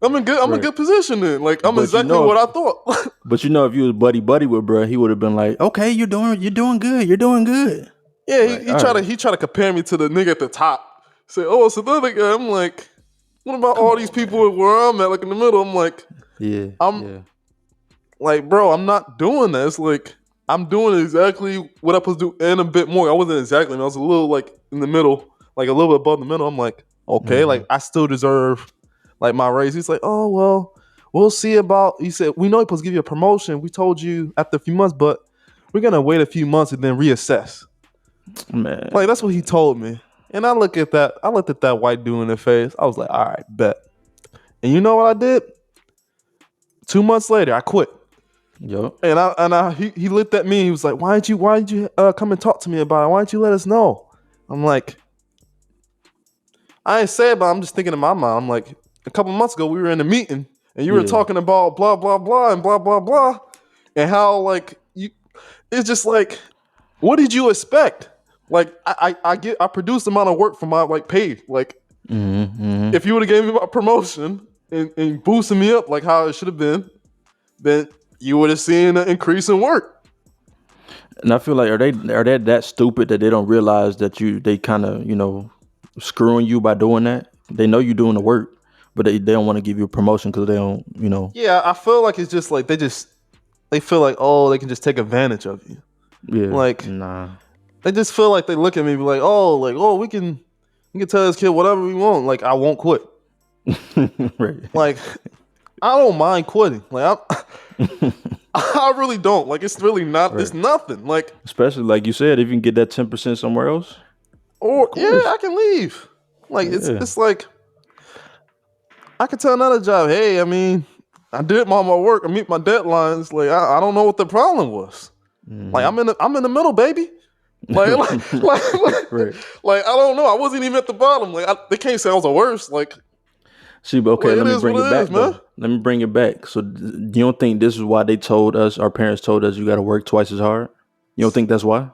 I'm in Right. good position then. Like I'm But exactly what I thought. if you was buddy with bro, he would have been like, okay, you're doing good. You're doing good. Yeah, Like, all right, he tried to compare me to the nigga at the top. Say, oh, so the other guy. I'm like, what about come all these on, man. people where I'm at, like in the middle? I'm like, Yeah, I'm yeah. like, bro, I'm not doing that. It's like I'm doing exactly what I'm supposed to do and a bit more. I wasn't exactly. I was a little like in the middle, like a little bit above the middle. I'm like, okay, hmm like I still deserve like my raise. He's like, oh well, we'll see about. He said, we know he's supposed to give you a promotion. We told you after a few months, but we're gonna wait a few months and then reassess. Man, Like that's what he told me. And I looked at that white dude in the face. I was like, all right, bet. And you know what I did? 2 months later, I quit. yo, And he looked at me. He was like, why didn't you come and talk to me about it? Why didn't you let us know? I'm like, I ain't say it, but I'm just thinking in my mind. I'm like, a couple months ago we were in a meeting and you were yeah, talking about blah blah blah and blah blah blah, and how like you, it's just like, what did you expect? Like I produce the amount of work for my like pay. Like hmm if you would have gave me my promotion and boosted me up like how it should have been, then you would have seen an increase in work. And I feel like are they that stupid that they don't realize that they kind of screwing you by doing that. They know you're doing the work, but they don't want to give you a promotion because they don't. Yeah, I feel like it's just like they feel like, oh, they can just take advantage of you. Yeah, Like nah. they just feel like they look at me and be like, oh, we can tell this kid whatever we want. Like I won't quit. Right. Like I don't mind quitting. Like I really don't. Like it's really not. It's Right. nothing. Like Especially like you said, if you can get that 10% somewhere else, or of yeah, course. I can leave. Like Yeah. it's like I could tell another job, hey, I mean, I did all my work. I meet my deadlines. Like I don't know what the problem was. Like hmm I'm in the middle, baby. Right. Like I don't know. I wasn't even at the bottom. Like they can't say I was the worst. See, but okay, Like let it me is what bring it it is, back man. though. Let me bring it back. So, you don't think this is why they told us, our parents told us, you got to work twice as hard? You don't think that's why?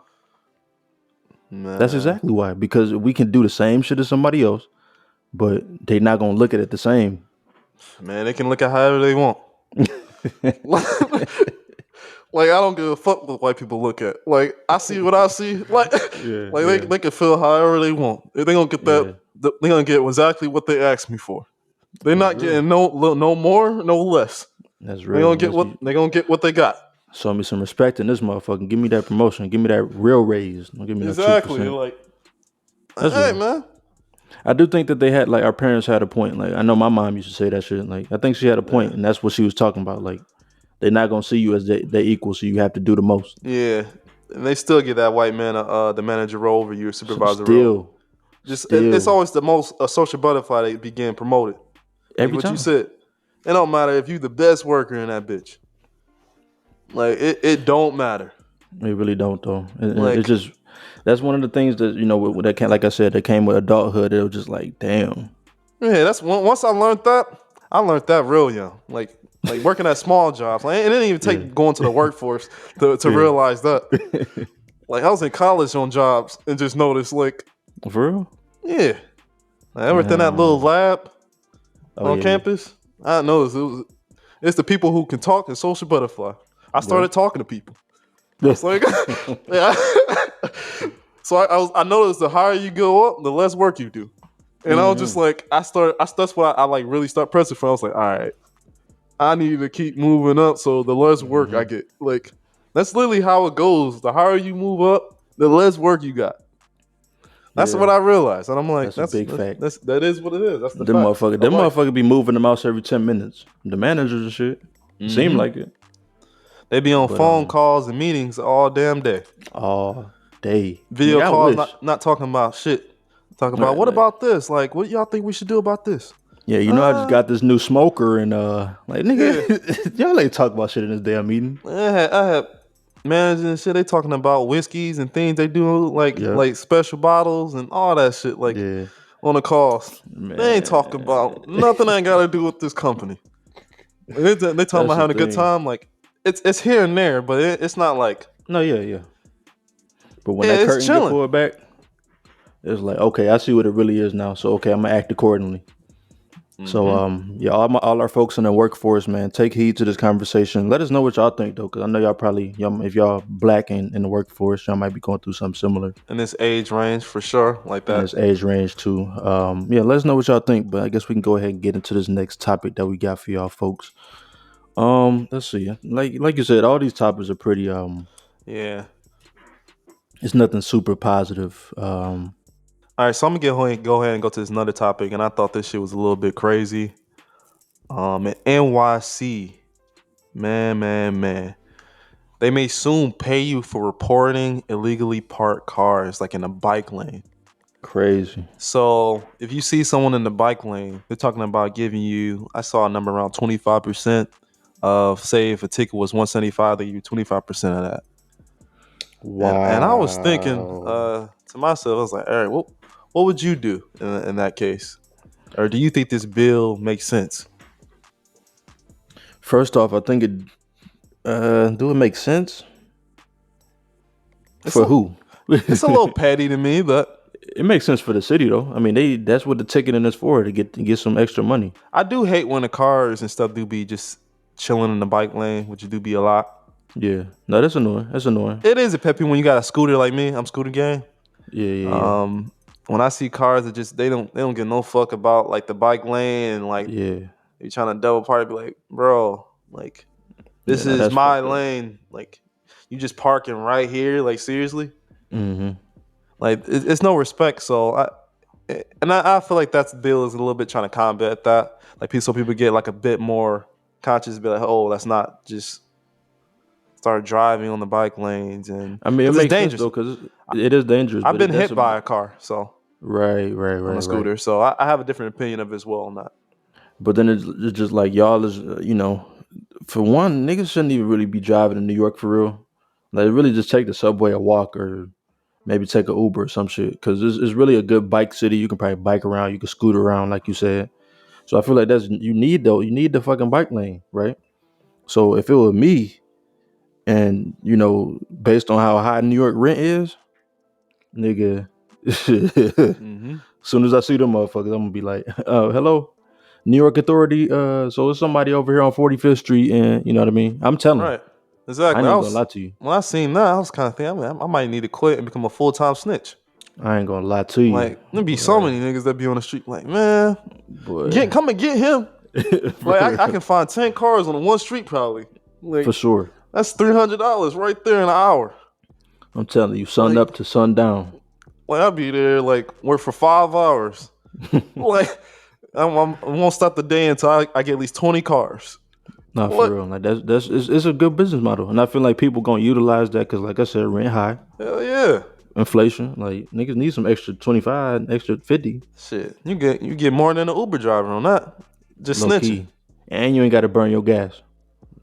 That's Man, exactly why. Because we can do the same shit as somebody else, but they're not gonna look at it the same. man, they can look at however they want. Like I don't give a fuck what white people look at. Like I see what I see. Like Yeah, like yeah, they can feel however they want. They gonna get yeah. that. They gonna get exactly what they asked me for. They're That's not real. getting no more, no less. That's They real. gonna get what they got. Show me some respect in this motherfucker. Give me that promotion. Give me that real raise. Don't give me no two Exactly. percent. Like That's hey real. man. I do think that they had like our parents had a point. Like I know my mom used to say that shit. Like I think she had a point, Yeah. and that's what she was talking about. Like they're not gonna see you as they equal, so you have to do the most. Yeah. And they still give that white man the manager role over you, So supervisor role. still, Just it's still, always the most a social butterfly that be getting promoted. Like every what you time. said. It don't matter if you the best worker in that bitch. Like it don't matter. They really don't though. It's Like just that's one of the things that that came, like I said, that came with adulthood. It was just like, damn. yeah, that's once I learned that real young. Like working at small jobs. Like it didn't even Yeah, take going to the workforce to yeah. realize that. Like I was in college on jobs and just noticed like For real. Yeah. Everything that little lab Oh on yeah, campus, I noticed it's the people who can talk and social butterfly. I started talking to people. I yeah. was like, yeah. So I noticed the higher you go up, the less work you do. And I was just like, that's what I like really start pressing for. I was like, all right, I need to keep moving up so the less work I get. Like, that's literally how it goes. The higher you move up, the less work you got. That's Yeah, what I realized. And I'm like, that's a big fact. that is what it is. That's the Them fact. motherfucker, I'm them like, motherfucker be moving the mouse every 10 minutes. The managers and shit. Seem mm-hmm. like it, They be on but phone calls and meetings all damn day. all day, Video nigga. I calls, wish. not talking about shit. Talking about what Like, about this? Like, what y'all think we should do about this? yeah, you know, I just got this new smoker and like Yeah. nigga, y'all ain't talk about shit in this damn meeting. I had managers and shit. They talking about whiskeys and things they do, Yeah, like special bottles and all that shit. Like yeah, on the calls, they ain't talking man. about nothing. Ain't got to do with this company. They talking That's about the having a good thing. time. Like it's here and there, but it's not like No, yeah, yeah. But when that it's curtain get chilling. pulled back, it's like, okay, I see what it really is now. So okay, I'm gonna act accordingly. So Mm-hmm. yeah, all our folks in the workforce, man, take heed to this conversation. Let us know what y'all think though, because I know if y'all black in the workforce, y'all might be going through something similar In this age range, for sure, like in that. this age range too. Yeah, let us know what y'all think. But I guess we can go ahead and get into this next topic that we got for y'all folks. Let's see. Like you said, all these topics are pretty. Yeah. It's nothing super positive. All right, so I'm gonna go ahead and go to this another topic, and I thought this shit was a little bit crazy. In NYC, man, they may soon pay you for reporting illegally parked cars, like in a bike lane. Crazy. So if you see someone in the bike lane, they're talking about giving you. I saw a number around 25% of, say, if a ticket was 175, they give you 25% of that. And I was thinking Wow. to myself, I was like, all right, what would you do in that case? Or do you think this bill makes sense? First off, I think it do it make sense It's for a, who? it's a little petty to me, but It makes sense for the city though. I mean, that's what the ticketing is for, to get some extra money. I do hate when the cars and stuff do be just chilling in the bike lane, which do be a lot. Yeah, no, that's annoying. That's annoying. It is a pet peeve when you got a scooter like me. I'm scooter gang. Yeah, yeah, When I see cars that just they don't give no fuck about like the bike lane and like yeah, yeah. you trying to double park, be like, bro, like Yeah, this no, is that's my fucked up. lane. Like you just parking right here. Like seriously, Mm-hmm. like it's no respect. So I feel like that's bill is a little bit trying to combat that. Like so people get like a bit more conscious, be like, oh, that's not just start driving on the bike lanes and I mean, it because it's makes sense dangerous. though, because it is dangerous. I've But been that's hit a by a car, so on a right. scooter, so I have a different opinion of it as well on that. But then it's just like y'all is, for one, niggas shouldn't even really be driving in New York for real. Like, really just take the subway or walk or maybe take a Uber or some shit. Because it's really a good bike city. You can probably bike around. You can scoot around, like you said. So I feel like you need the fucking bike lane, right? So if it were me, and based on how high New York rent is, nigga, Mm-hmm. soon as I see them motherfuckers, I'm gonna be like, hello, New York Authority. So it's somebody over here on 45th Street, and you know what I mean. I'm telling. Right, I exactly. ain't even gonna lie to you. When I seen that, I was kind of thinking, I might need to quit and become a full time snitch. I ain't gonna lie to you, Like there be so boy. many niggas that be on the street, like man, Boy, come and get him. Like I can find 10 cars on one street probably. for Like sure. that's $300 right there in an hour. I'm telling you, sun Like up to sundown. I'll be there like work for 5 hours. Like I won't stop the day until I get at least 20 cars. Not for What? real. Like it's a good business model, and I feel like people gonna utilize that because, like I said, rent high, Hell yeah. inflation. Like niggas need some extra 25, extra 50, Shit, you get more than an Uber driver on that. Just low snitching. key, and you ain't got to burn your gas.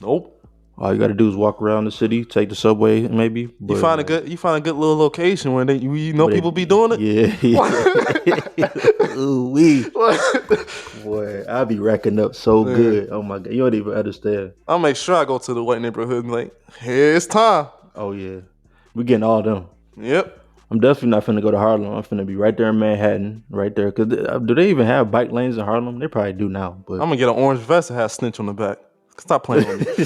Nope. All you got to do is walk around the city, take the subway, maybe. You But find a like, good little location where you know but people be doing it. yeah. Ooh wee, boy, I be racking up so Yeah. good. Oh my god, you don't even understand. I'll make sure I go to the white neighborhood and be like, hey, it's time. Oh yeah, we getting all them. Yep. I'm definitely not finna go to Harlem. I'm finna be right there in Manhattan, right there. Cause do they even have bike lanes in Harlem? They probably do now, but I'm gonna get an orange vest that has snitch on the back. Stop playing with me.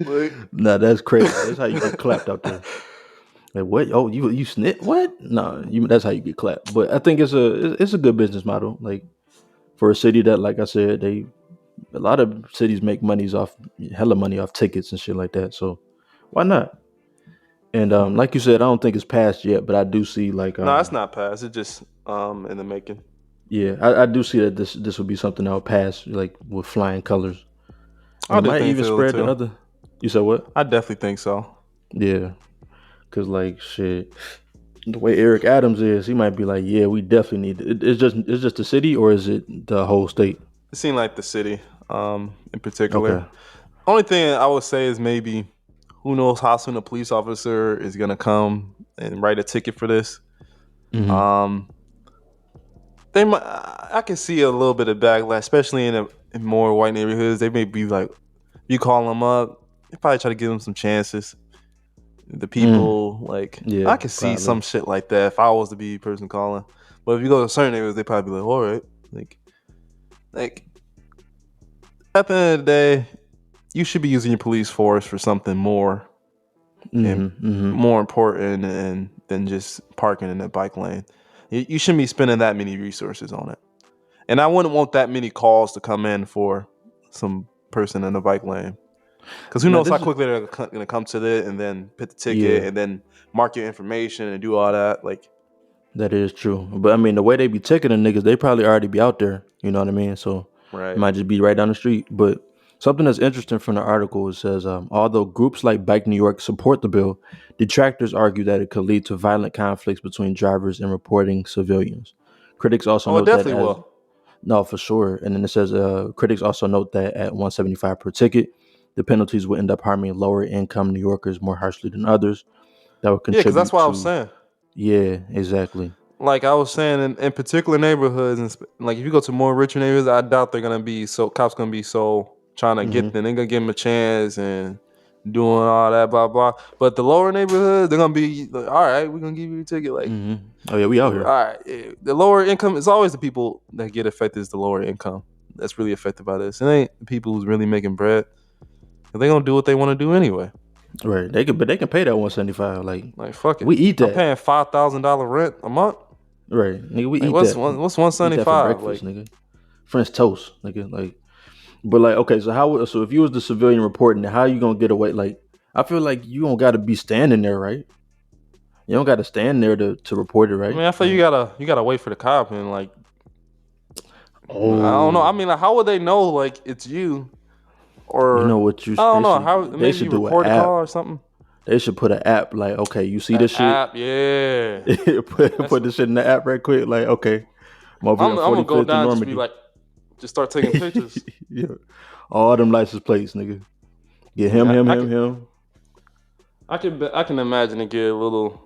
Like, nah, that's crazy. That's how you get clapped out there. Like what? Oh, you snit? What? No, that's how you get clapped. But I think it's a good business model. Like for a city that, like I said, a lot of cities make hella money off tickets and shit like that. So why not? And like you said, I don't think it's passed yet, but I do see like no, it's not passed. It's just in the making. yeah, I do see that this would be something that will pass like with flying colors, and I it do might think even so spread to too. other. You said what? I definitely think so. Yeah, cause like shit, the way Eric Adams is, he might be like, yeah, we definitely need it's just the city, or is it the whole state? It seemed like the city, in particular. Okay. Only thing I would say is maybe who knows how soon a police officer is gonna come and write a ticket for this. Hmm. Um, they might, I can see a little bit of backlash, especially in more white neighborhoods. They may be like, you call them up, they probably try to give them some chances. The Mm. people, like, I Yeah, could see probably. some shit like that if I was to be the person calling. But if you go to certain neighborhoods, they probably be like, all right, like at the end of the day, you should be using your police force for something more and Hmm. Hmm. more important and than just parking in a bike lane. You shouldn't be spending that many resources on it. And I wouldn't want that many calls to come in for some person in a bike lane. Because who Now knows how this is quickly they're going to come to it and then put the ticket yeah. and then mark your information and do all that. Like, That is true. But I mean, the way they be ticketing niggas, they probably already be out there. You know what I mean? So it right. might just be right down the street. But something that's interesting from the article, it says, although groups like Bike New York support the bill, detractors argue that it could lead to violent conflicts between drivers and reporting civilians. Critics also Oh, it note that definitely as will. no, for sure. And then it says, critics also note that at 175 per ticket, the penalties will end up harming lower income New Yorkers more harshly than others. That would Yeah, because that's contribute what I was to, saying. yeah, exactly. Like I was saying, in particular neighborhoods, and like if you go to more richer neighborhoods, I doubt they're gonna be so cops gonna be so trying to get Hmm. them. They're gonna give them a chance and doing all that blah blah. But the lower neighborhoods, they're gonna be like, all right, we're gonna give you a ticket. Like, Hmm. Oh yeah, we out all here. right, the lower income is always the people that get affected. Is the lower income that's really affected by this. It ain't the people who's really making bread. They're gonna do what they want to do anyway. Right. They can pay that 175. Like Like fuck it, we eat I'm that. paying $5,000 rent a month. Right. Nigga, we Like eat that. what's Eat that for 175? breakfast, Like nigga. French toast, nigga. Like but like okay, so if you was the civilian reporting it, how you gonna get away? Like I feel like you don't gotta be standing there, right? You don't gotta stand there to report it, I right? mean, I feel Like you gotta wait for the cop and like I don't know. I oh, mean, like how would they know like it's you you know or what you I don't they know should how they maybe should you do an record the call app. or something. They should put an app like, okay, you see An this shit? app, yeah. That's put what this shit in the app right quick. Like, okay, I'm over here on I'm gonna go 45th in down and just be Normandy. like, just start taking pictures. Yeah. All them license plates, nigga. Get I mean, him, him, him, him. I can imagine it get a little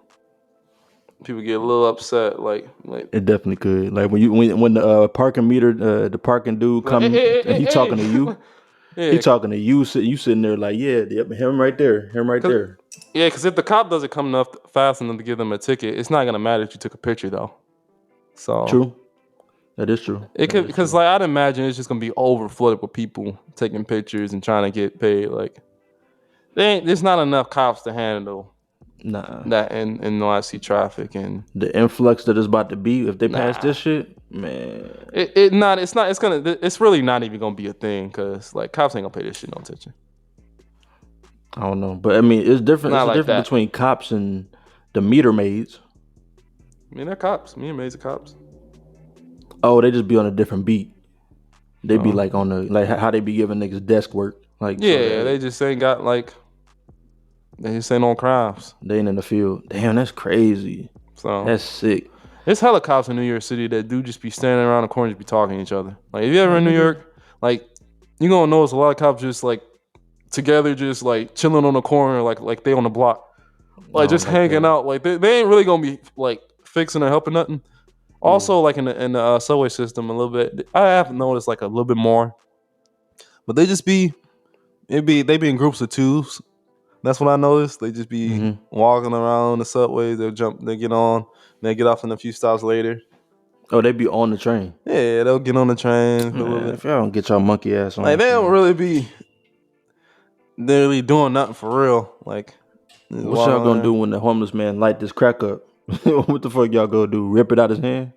people get a little upset like It definitely could. Like when the parking meter, the parking dude hey come hey and hey he hey, talking to hey. you. He Yeah, talking to you. You sitting there like, yeah, yep, him right cause there. cause if the cop doesn't come enough fast enough to give them a ticket, it's not gonna matter if you took a picture though. So True. That is true. it That could is because true. like I'd imagine it's just gonna be overflooded with people taking pictures and trying to get paid. Like there's not enough cops to handle Nah. that in NYC traffic and The influx that is about to be if they pass nah. this shit, man. It's really not even gonna be a thing because like cops ain't gonna pay this shit no attention. I don't know, but I mean, it's different. It's Not a like difference that. between cops and the meter maids. I mean they're cops. Me and Maze are cops. Oh, they just be on a different beat. They be So like on the like how they be giving niggas desk work, like so yeah, that they just ain't got like they just ain't on crimes. they ain't in the field. Damn, that's crazy. So That's sick. there's hella cops in New York City that do just be standing around the corner, just be talking to each other. Like if you ever Like in New nigga, York, like you gonna notice a lot of cops just like together, just like chilling on the corner, like they on the block, I like don't just like hanging that. out. Like they ain't really gonna be like fixing or helping nothing. Yeah. Also, like in the subway system, a little bit. I have noticed like a little bit more, but they just be they be in groups of twos. That's what I noticed. They just be Mm-hmm. walking around the subways. They get on, they get off in a few stops later. Oh, they be on the train. Yeah, they'll get on the train for a little Man, bit. if y'all don't get y'all monkey ass Like on, they don't man. really be really doing nothing for real. Like just What y'all walking gonna there. do when the homeless man light this crack up? What the fuck y'all gonna do? Rip it out his hand?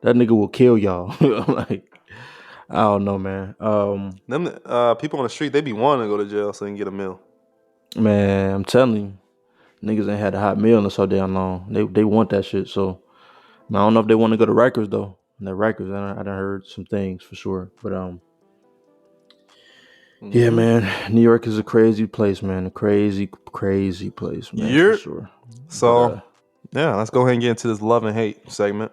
That nigga will kill y'all. I'm like, I don't know, man. Them people on the street, they be wanting to go to jail so they can get a meal. Man, I'm telling you, niggas ain't had a hot meal in so damn long. They want that shit. So I don't know if they want to go to Rikers though. The Rikers, I done heard some things for sure. But yeah, Mm-hmm. man, New York is a crazy place, man. A crazy, crazy place, man, for Yeah. sure. But So yeah, let's go ahead and get into this love and hate segment.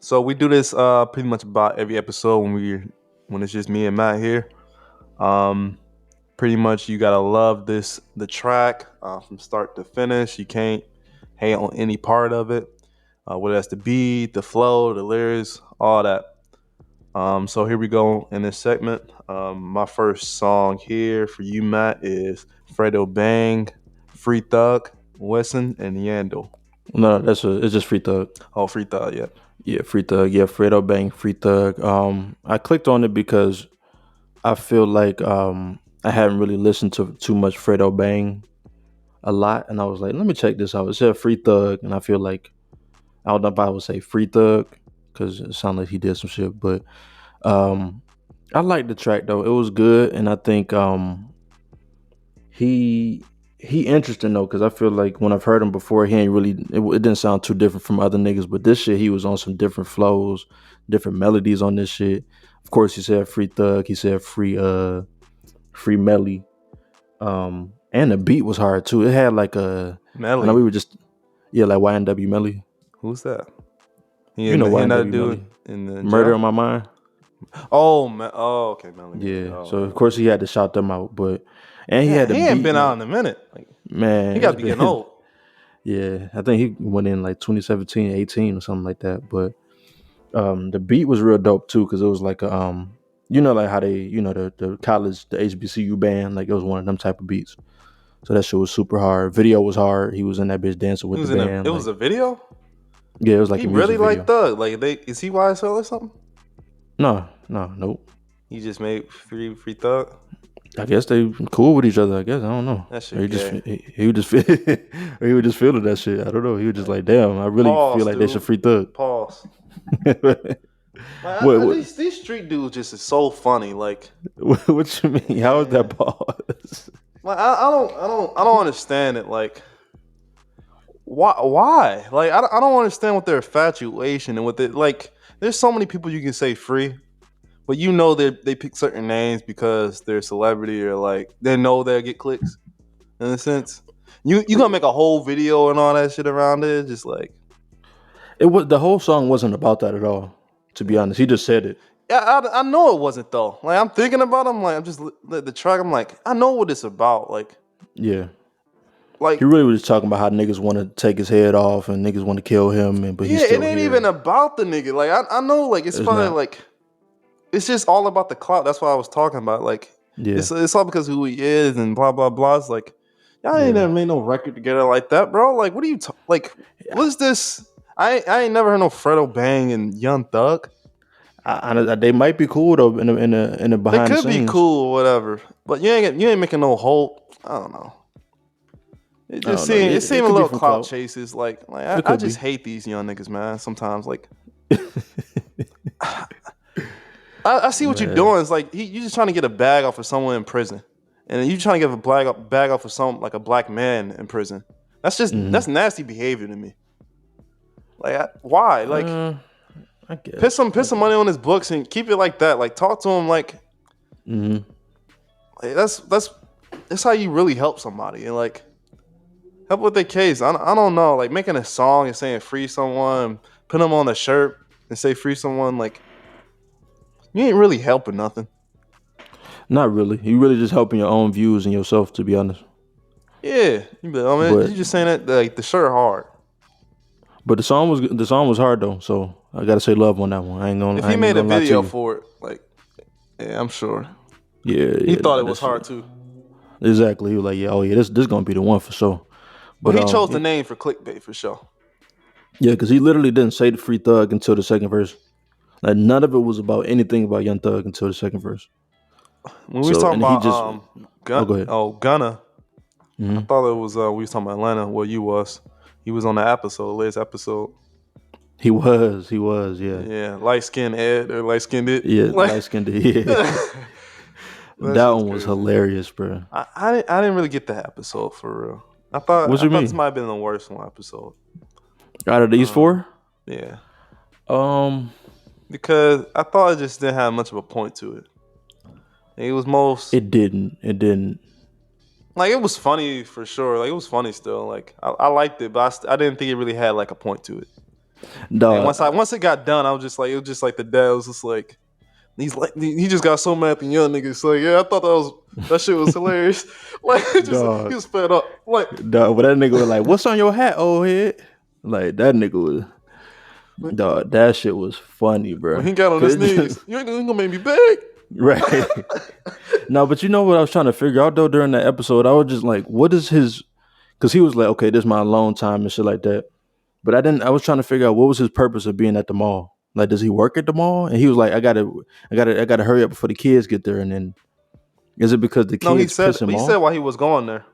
So we do this pretty much about every episode when it's just me and Matt here. Pretty much you gotta love the track from start to finish. You can't hate on any part of it, whether that's the beat, the flow, the lyrics, all that. So here we go in this segment. My first song here for you, Matt, is Fredo Bang, Free Thug, Wesson, and Yandel. no, it's just Free Thug. Oh, Free Thug, yeah. Yeah, Free Thug. Yeah, Fredo Bang, Free Thug. I clicked on it because I feel like I haven't really listened to too much Fredo Bang a lot, and I was like, let me check this out. It said Free Thug, and I feel like I don't know if I would say Free Thug because it sounded like he did some shit, but um, I liked the track though. It was good, and I think he interesting though because I feel like when I've heard him before, he ain't really. It didn't sound too different from other niggas, but this shit he was on some different flows, different melodies on this shit. Of course, he said Free Thug. He said Free Melly. And the beat was hard too. It had like I know Melly. we were just like YNW Melly. Who's that? He You know and that YNW dude Melly. in the Murder jail? on My Mind. Oh, okay, Melly. Yeah. Oh, So of okay. course he had to shout them out, but and he Yeah, had the he ain't beat been out like in a minute. Like he man, got it's to be getting been old. yeah. I think he went in like 2017, 18 or something like that. But the beat was real dope too because it was like you know like how they the college the HBCU band like it was one of them type of beats. So that shit was super hard. Video was hard. He was in that bitch dancing He with the was in a. It band. was Like a video. yeah, it was like He a music really like video. Thug. Like is he YSL or something? No, nope. He just made free Thug. I guess they cool with each other. I guess I don't know. That Or shit gay. he would just or he would just feeling that shit. I don't know. He was just like, damn, I really feel Pause, like they should dude. free Thug. Pause. what, what These street dudes just is so funny. Like what you mean? How is that pause? I don't understand it. Like why? Like I don't understand what their infatuation and what they like. There's so many people you can say free, but you know they pick certain names because they're a celebrity or like they know they'll get clicks. In a sense, you gonna make a whole video and all that shit around it. Just like It was the whole song wasn't about that at all. To be honest, he just said it. yeah, I know it wasn't though. Like I'm thinking about him. Like I'm just the track. I'm like I know what it's about. Yeah. He Like really was just talking about how niggas want to take his head off and niggas want to kill him, but yeah, he's it still ain't here. even about the nigga. Like I know like it's It's probably not. like it's just all about the clout. That's what I was talking about. Like Yeah. it's all because of who he is and blah blah blah. It's like y'all ain't Yeah. never made no record together like that, bro. Like what are you like? What is this? I ain't never heard no Fredo Bang and Young Thug. They might be cool though in the They behind the could be scenes. cool or whatever, but you ain't making no whole. I don't know. I don't know. It It seemed a could be little from clout clout. chases. It I could just be. hate these young niggas, man. Sometimes I see what you're Man. doing. It's like you just trying to get a bag off of someone in prison, and you trying to get a bag off of some like a black man in prison. Mhm. That's nasty behavior to me. Why? Like I guess. put some money on his books and keep it like that. Like talk to him Mhm. like that's how you really help somebody and like help with their case. I don't know. Like making a song and saying free someone, put them on a shirt and say free someone. Like you ain't really helping nothing. Not really. You really just helping your own views and yourself, to be honest. Yeah, I mean, But you just saying that like the shirt hard. the song was hard though, so I gotta say love on that one. If I he ain't even made a gonna lie to video you. for it, like yeah, I'm sure Yeah, he yeah, thought nah, it was that's hard too. Exactly. He was like, yeah, oh yeah, this gonna be the one for sure. Well, But he chose the name for clickbait for sure. yeah, because he literally didn't say the Free Thug until the second verse. Like none of it was about anything about Young Thug until the second verse. When we was So talking and he about just oh go ahead. Gunna, I Hmm. thought it was we was talking about Atlanta. Well, you was. He was on the episode, latest episode. He was, yeah, Yeah, light skinned Ed or light skinned it. yeah, Like light skinned. Yeah, that that shit's one was crazy. hilarious, bro. I didn't really get that episode for real. What I you thought this mean? might have been the worst one episode. Out of these Um, four, yeah, um, because I thought it just didn't have much of a point to it. It was most it didn't. like it was funny for sure. Like it was funny still. Like I liked it, but I didn't think it really had like a point to it. And Dog, once it got done, I was just like it was just like the dad was just like he just got so mad at the young niggas. Like yeah, I thought that shit was hilarious. Like he dog, was fed up. Like dog. But that nigga was like, "What's on your hat, old head?" Like that nigga was, dog. That shit was funny, when bro. he got on his knees, you ain't gonna make me beg. Right. No, but you know what I was trying to figure out though during that episode? I was just like, what is his? Because he was like, okay, this is my alone time and shit like that. But I didn't. I was trying to figure out what was his purpose of being at the mall. Like, does he work at the mall? And he was like, I gotta hurry up before the kids get there. And then, is it because the No, kids piss him he said off why he was going there.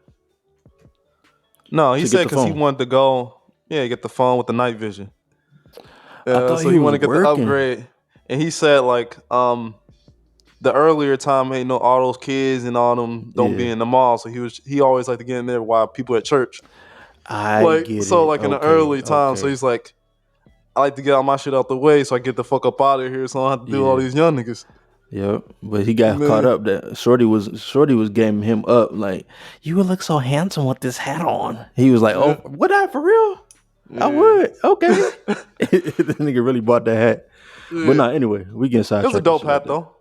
No, he to get said the because he phone? wanted to go, yeah, get the phone with the night vision. I thought So he he was wanted to get the working. upgrade, and he said like, the earlier time, ain't no all those kids and all them don't be Yeah, in the mall, so he always like to get in there while people at church. I Like get so, it. like in the Okay, early time, so okay, he's like, I like to get all my shit out the way so I get the fuck up out of here, so I don't have to deal with all yeah. these young niggas. Yep, but he got caught Man, up that Shorty was gaming him up like you would look so handsome with this hat on. He was like, yeah, "Oh, would I for real? I yeah, would." Okay, the nigga really bought that hat. But yeah. nah, anyway, we getting It was a sidetracked and dope shit like hat that. though.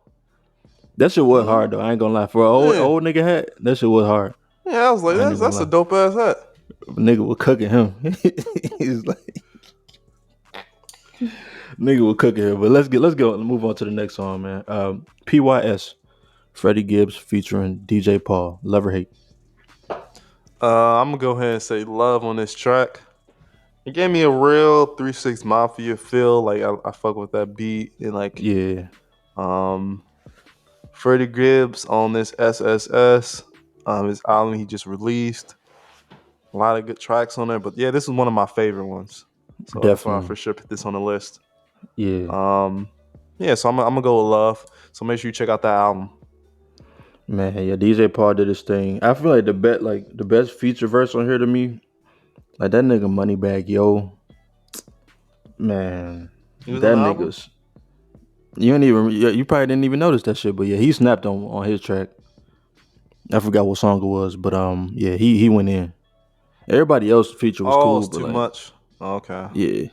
That shit was hard Mhm. though. I ain't gonna lie. For an Yeah, old nigga hat, that shit was hard. yeah. I was like, I ain't even that's gonna a lie. dope ass hat. Nigga was cooking him. He's like nigga was cooking him. But let's go move on to the next song, man. PYS, Freddie Gibbs featuring DJ Paul. Love or hate. I'm gonna go ahead and say love on this track. It gave me a real 3 6 Mafia feel. Like I fuck with that beat and like Yeah, um Freddie Gibbs on this SSS, his album he just released. A lot of good tracks on there, but yeah, this is one of my favorite ones. So that's why I for definitely. sure put this on the list. Yeah, Um, yeah, so I'm gonna go with love. So make sure you check out that album. man. Yeah, DJ Paul did his thing. I feel like the best feature verse on here to me, like that nigga Moneybag Yo, man. He was on That the album. nigga's. You probably didn't even notice that shit, but yeah, he snapped on his track. I forgot what song it was, but yeah, he went in. Everybody else feature was Oh, cool, it's but too like, much. Okay. yeah,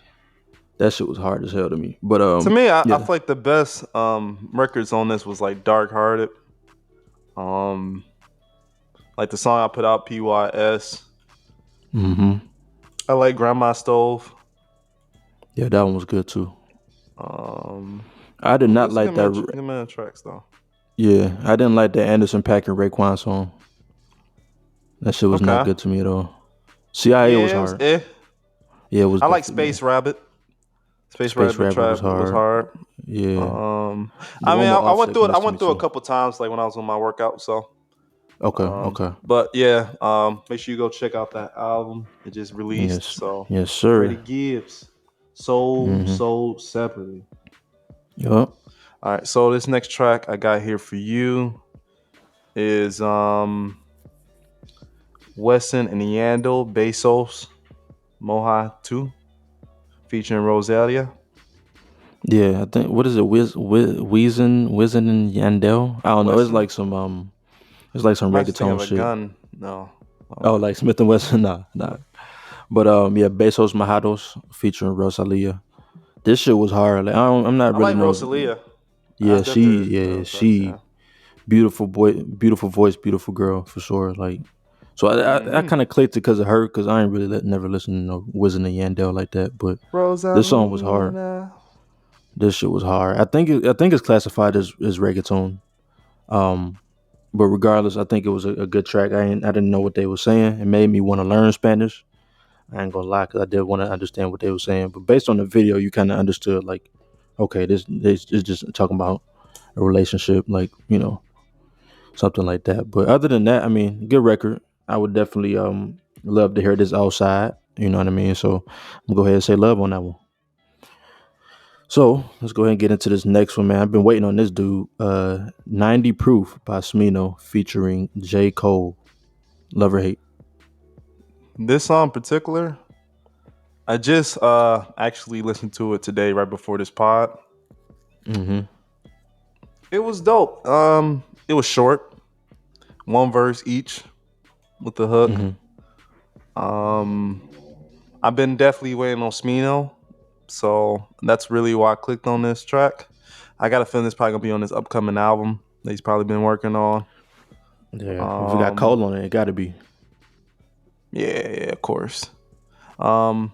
that shit was hard as hell to me. But To me, I yeah, feel like the best records on this was like Dark Hearted. Um, like the song I put out, PYS. mm-hmm. I like Grandma Stove. Yeah, that one was good too. Um, I did not there's like that. good man tracks though. Yeah, I didn't like the Anderson .Paak and Raekwon song. That shit was not Okay. good to me at all. CIA was Yeah, it was hard. eh. Yeah, it was I like definitely Space Rabbit. Space Space Rabbit Rabbit was trap was hard. hard. Yeah, the I one mean, with I went Offset through it. I Nice to went Me through a too. couple times, like when I was on my workout. So, Okay, okay. but yeah, make sure you go check out that album. It just released. Yes, So, yes, Freddie sir. Gibbs, sold, Mm-hmm. sold separately. Yup. All right. So this next track I got here for you is Wesson and Yandel, Bezos, Moha 2, featuring Rosalia. Yeah, I think what is it? Wizen and Yandel. I don't know. Wesson. It's like some I'm actually thinking reggaeton of a shit. gun. No. Oh, like Smith and Wesson. Nah, nah. But yeah, Besos Majados featuring Rosalia. This shit was hard. Like I'm not I really like know. Rosalia. I Yeah, definitely listen to those tracks, she yeah. beautiful boy, beautiful voice, beautiful girl for sure. Like, so I Mm-hmm. kind of clicked it because of her because I ain't really never listened to no Wizen and Yandel like that. But this song was hard. Rosalina. This shit was hard. I think it's classified as reggaeton. Um, But regardless, I think it was a good track. I didn't know what they were saying. It made me want to learn Spanish. I ain't gonna lie, because I did want to understand what they were saying. But based on the video, you kind of understood, like, okay, this is just talking about a relationship, like, something like that. But other than that, I mean, good record. I would definitely love to hear this outside. You know what I mean? So I'm gonna go ahead and say love on that one. So let's go ahead and get into this next one, man. I've been waiting on this dude. 90 Proof by Smino featuring J. Cole. Love or hate? This song in particular, I just actually listened to it today right before this pod. Mm-hmm. It was dope. It was short, one verse each with the hook. Mm-hmm. I've been definitely waiting on Smino, so that's really why I clicked on this track. I got a feeling it's probably gonna be on this upcoming album that he's probably been working on. Yeah, if we got Cole on it, it got to be. Yeah, of course. Um,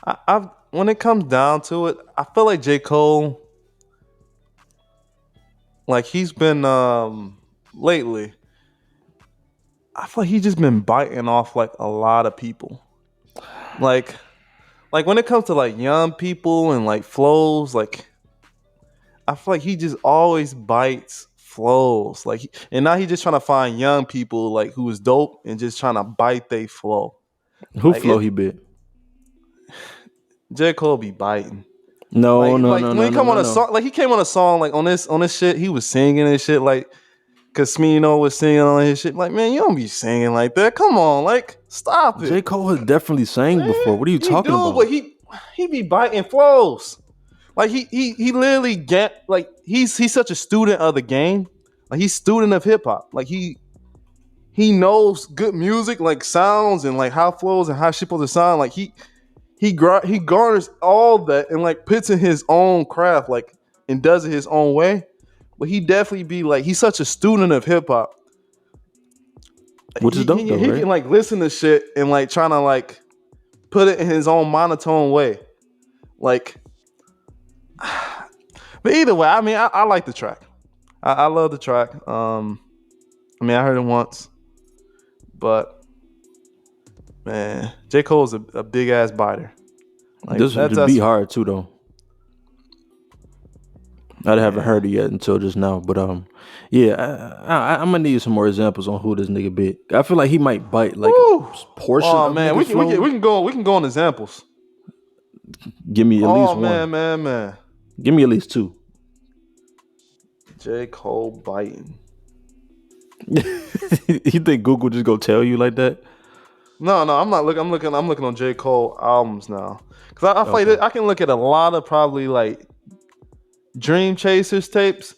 I've when it comes down to it, I feel like J. Cole, like he's been lately. I feel like he's just been biting off like a lot of people. Like when it comes to like young people and like flows, like I feel like he just always bites flows. And now he's just trying to find young people like who is dope and just trying to bite they flow. Who Like flow it, he bit? J. Cole be biting. No, no, Like no, when no, he no, come no, on a no. song, like he came on a song like on this shit, he was singing and shit like cause Smino was singing on his shit. Like, man, you don't be singing like that. Come on, like stop it. J. Cole has definitely sang before. What are you He talking do, but about? he be biting flows. Like he literally get like he's such a student of the game. Like he's student of hip hop. Like he knows good music, like sounds and like how flows and how shit supposed to sound. Like he garners all that and like puts in his own craft, like and does it his own way. But he definitely be like he's such a student of hip hop. Which is dope though, He right? can like listen to shit and like trying to like put it in his own monotone way. Like, but either way, I mean, I like the track. I love the track. I mean, I heard it once, but man, J. Cole's a big ass biter. Like This would be that's hard too, though. I haven't yeah. heard it yet until just now, but yeah, I'm gonna need some more examples on who this nigga bit. I feel like he might bite like Woo! a portion Oh of man, niggas' flows. we can go on examples. Give me at least Oh one. man. Give me at least two. J. Cole biting. You think Google just go tell you like that? No, I'm not looking. I'm looking on J. Cole albums now because I feel Okay. like I can look at a lot of probably like Dream Chasers tapes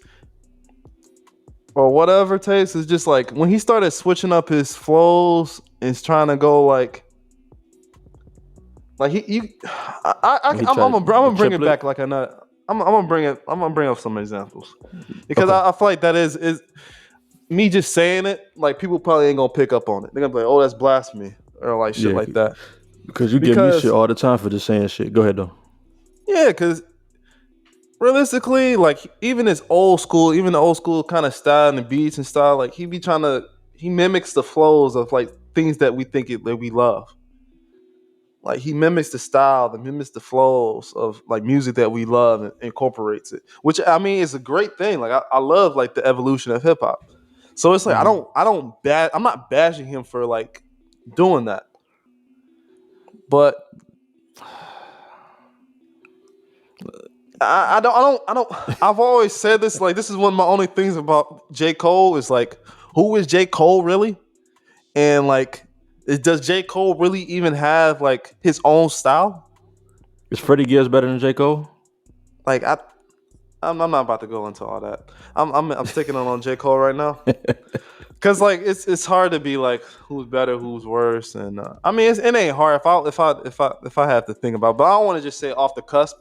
or whatever tapes. It's just like when he started switching up his flows and trying to go like When he I'm tried the gonna bring it triplet. back like I'm gonna bring up some examples because Okay. I feel like that is me just saying it. Like people probably ain't gonna pick up on it. They're gonna be like, oh, that's blasphemy or like shit Yeah, like that. because you give me shit Because all the time for just saying shit. Go ahead though. yeah, because realistically, like even the old school kind of style and the beats and style, like he mimics the flows of like things that that we love. Like he mimics the style, mimics the flows of like music that we love and incorporates it. Which I mean is a great thing. Like I love like the evolution of hip hop. So it's like Mhm. I'm not bashing him for like doing that. But I don't I've always said this, like this is one of my only things about J. Cole is like who is J. Cole really? And like does J. Cole really even have like his own style? Is Freddie Gibbs better than J. Cole? Like I'm not about to go into all that. I'm sticking on J. Cole right now. Cause like it's hard to be like who's better, who's worse, and I mean it ain't hard if I have to think about, it. But I don't want to just say off the cusp.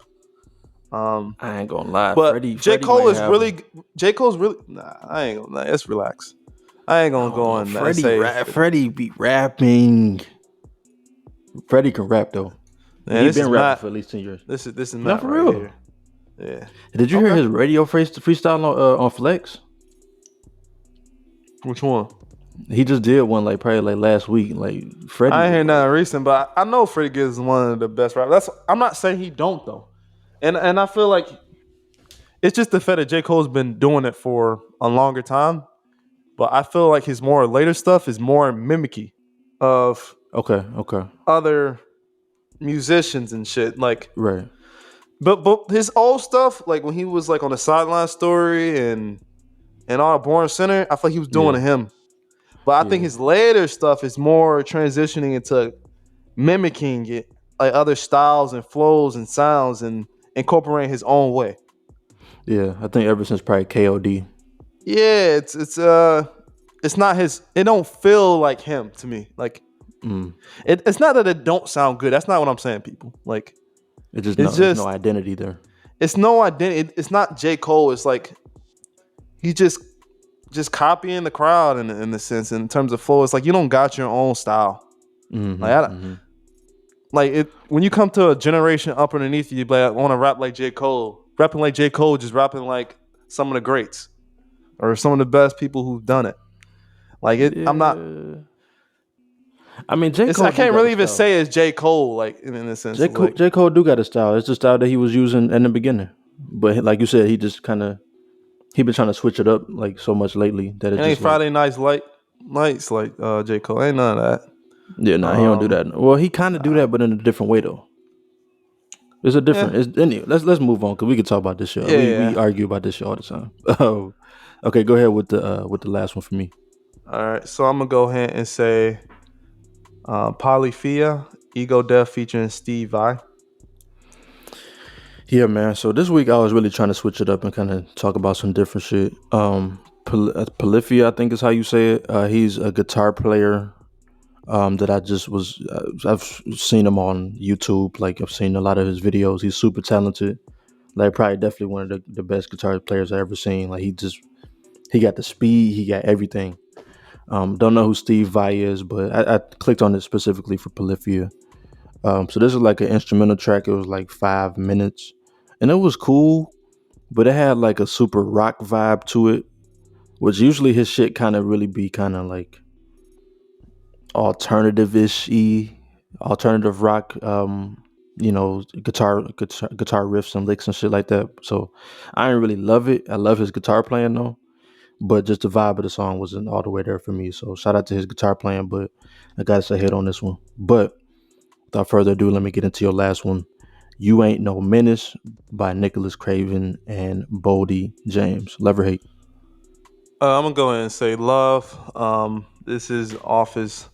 I ain't gonna lie. But Freddie might have him. J. Cole's really nah. I ain't gonna. Let's relax. I ain't gonna go No, on and say Freddie be rapping. Freddie can rap though. man. He This is been rapping Matt. for at least 10 years. This is Not Matt for right real. here. Yeah. Did you hear Okay. his radio freestyle on Flex? Which one? He just did one like probably like last week. Like Freddie I ain't was hear like, nothing recent, but I know Freddie Gibbs is one of the best rappers. I'm not saying he don't though, and I feel like it's just the fact that J. Cole's been doing it for a longer time. But I feel like his more later stuff is more mimicky of okay, okay, other musicians and shit. Like, right, but his old stuff, like when he was like on the sideline story and all Born Center, I feel like he was doing yeah, to him. But I think yeah, his later stuff is more transitioning into mimicking it, like other styles and flows and sounds, and incorporating his own way. yeah. I think ever since probably KOD. Yeah, it's not his. It don't feel like him to me. Like Mm. it's not that it don't sound good. That's not what I'm saying, people. Like It's just it's no just identity there. it's no identity. It's not J. Cole. It's like he just copying the crowd in the sense in terms of flow. It's like you don't got your own style. Mm-hmm, Like mm-hmm. like it when you come to a generation up underneath you, you like, want to rap like J. Cole. Rapping like J. Cole, just rapping like some of the greats or some of the best people who've done it. Like it, I'm not. Yeah. I mean, J It's I Cole do can't got a really even style. say it's J. Cole. Like in a sense, it's like J Cole do got a style. It's the style that he was using in the beginning. But like you said, he just kind of he been trying to switch it up like so much lately that it it's ain't just like Friday nights nights like J. Cole. Ain't none of yeah, that. nah, he don't do that. Well, he kind of do that, but in a different way though. It's a Yeah, different. It's anyway. Let's move on because we can talk about this shit. We yeah. argue about this shit all the time. Oh, okay. Go ahead with the last one for me. All right, so I'm gonna go ahead and say Polyphia, Ego Death featuring Steve Vai. Yeah, man. So this week I was really trying to switch it up and kind of talk about some different shit. Polyphia, I think is how you say it. He's a guitar player. That I just was. I've seen him on YouTube. Like I've seen a lot of his videos. He's super talented. Like probably definitely one of the best guitar players I ever seen. Like he got the speed. He got everything. Don't know who Steve Vai is, but I clicked on it specifically for Polyphia. So this is like an instrumental track. It was like 5 minutes, and it was cool, but it had like a super rock vibe to it, which usually his shit kind of really be kind of like alternative rock. Guitar riffs and licks and shit like that. So I didn't really love it. I love his guitar playing though, but just the vibe of the song wasn't all the way there for me. So shout out to his guitar playing, but I gotta say hit on this one. But without further ado, let me get into your last one. You Ain't No Menace by Nicholas Craven and Bodie James. Love or hate? I'm gonna go ahead and say love. This is off his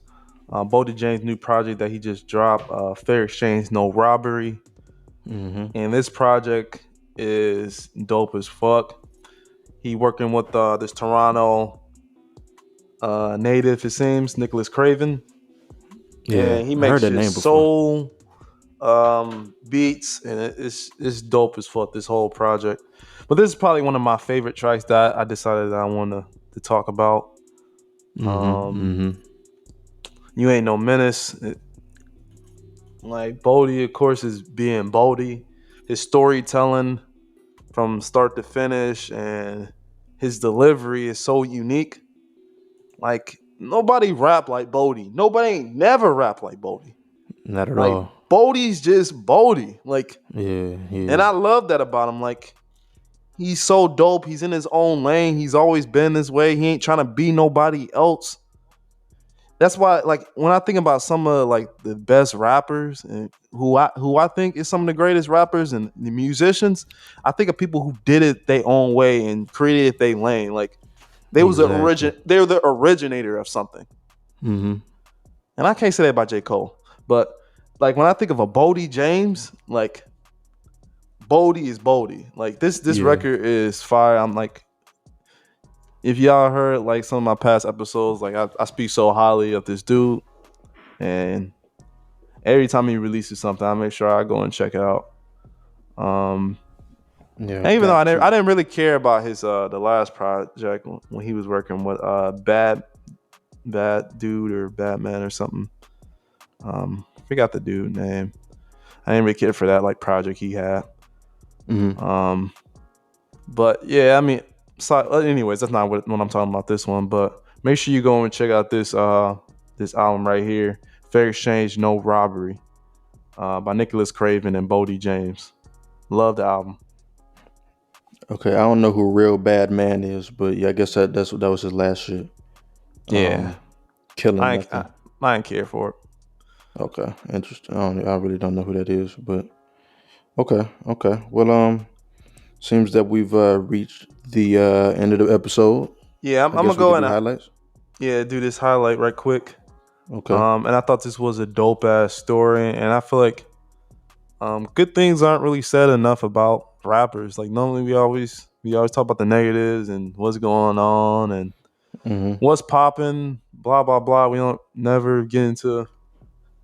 Bodie James' new project that he just dropped. Fair Exchange, No Robbery, Mm-hmm. and this project is dope as fuck. He working with this Toronto native, it seems, Nicholas Craven, Yeah, and he I heard makes that just name before. soul beats, and it's dope as fuck. This whole project, but this is probably one of my favorite tracks that I decided that I want to talk about. Mm-hmm. Um, Mm-hmm. you ain't no menace. Like Bodie, of course, is being Bodie. His storytelling from start to finish and his delivery is so unique. Like nobody rap like Bodie. Nobody ain't never rap like Bodie. Not at Like all. Bodie's just Bodie. Like, Yeah, and yeah. I love that about him. Like he's so dope. He's in his own lane. He's always been this way. He ain't trying to be nobody else. That's why, like, when I think about some of like the best rappers and who I think is some of the greatest rappers and the musicians, I think of people who did it their own way and created their lane. Like Exactly. they were the originator of something. Mm-hmm. And I can't say that about J. Cole, but like when I think of a Bodie James, like Bodie is Bodie. Like this Yeah. record is fire. I'm like, if y'all heard like some of my past episodes, like I speak so highly of this dude, and every time he releases something, I make sure I go and check it out. Um, Yeah. and even though Got I to. didn't really care about his the last project when he was working with bad dude or Batman or something. Forgot the dude name. I didn't really care for that like project he had. Mm-hmm. But yeah, I mean, so anyways, that's not what I'm talking about this one. But make sure you go and check out this album right here, Fair Exchange, No Robbery, by Nicholas Craven and Bodie James. Love the album. Okay, I don't know who Real Bad Man is, but yeah, I guess that was his last shit. Yeah, Killing I Nothing. ain't care for it. Okay, interesting. I really don't know who that is, but okay. Well, seems that we've reached the end of the episode. Yeah, I'm I gonna guess we go could do and highlights. do this highlight right quick. Okay. And I thought this was a dope ass story, and I feel like good things aren't really said enough about rappers. Like normally we always talk about the negatives and what's going on and Mm-hmm. what's popping, blah blah blah. We don't never get into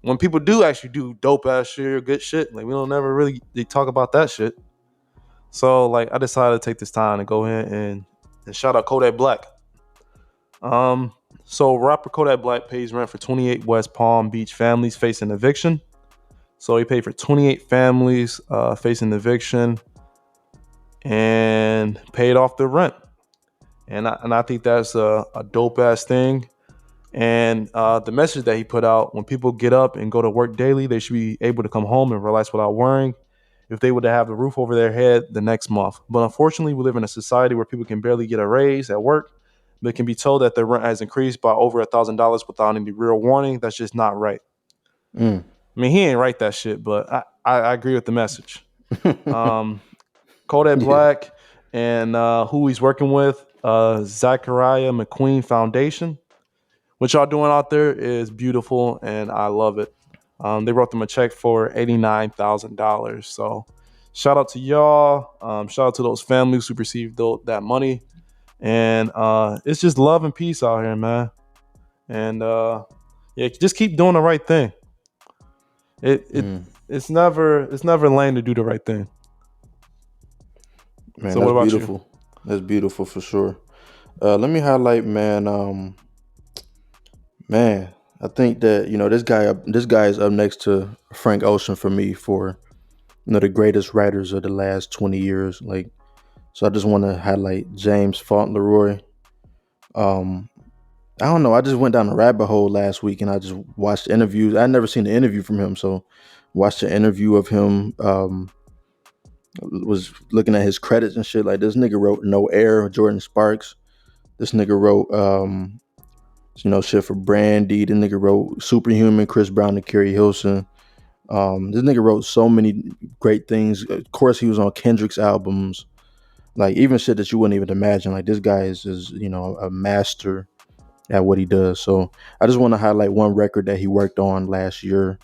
when people do actually do dope ass shit or good shit. Like we don't never really talk about that shit. So like I decided to take this time to go ahead and shout out Kodak Black. So rapper Kodak Black pays rent for 28 West Palm Beach families facing eviction. So he paid for 28 families facing eviction and paid off their rent. And I think that's a dope ass thing. And the message that he put out, when people get up and go to work daily, they should be able to come home and relax without worrying if they were to have the roof over their head the next month. But unfortunately, we live in a society where people can barely get a raise at work. They can be told that their rent has increased by over $1,000 without any real warning. That's just not right. Mm. I mean, he ain't write that shit, but I agree with the message. Kodak Yeah. Black and who he's working with, Zachariah McQueen Foundation. What y'all doing out there is beautiful, and I love it. They wrote them a check for $89,000. So shout out to y'all. Shout out to those families who received that money. And it's just love and peace out here, man. And yeah, just keep doing the right thing. It's never lame to do the right thing. Man, So that's what about beautiful. That's beautiful for sure. Let me highlight, man. Man, I think that this guy is up next to Frank Ocean for me for the greatest writers of the last 20 years. Like, so I just want to highlight James Fauntleroy. I don't know. I just went down a rabbit hole last week and I just watched interviews. I'd never seen an interview from him, so watched an interview of him. Was looking at his credits and shit. Like, this nigga wrote No Air, Jordan Sparks. This nigga wrote shit for Brandy. This nigga wrote Superhuman, Chris Brown and Kerry Hilson. This nigga wrote so many great things. Of course, he was on Kendrick's albums. Like, even shit that you wouldn't even imagine. Like, this guy is a master at what he does. So I just want to highlight one record that he worked on last year,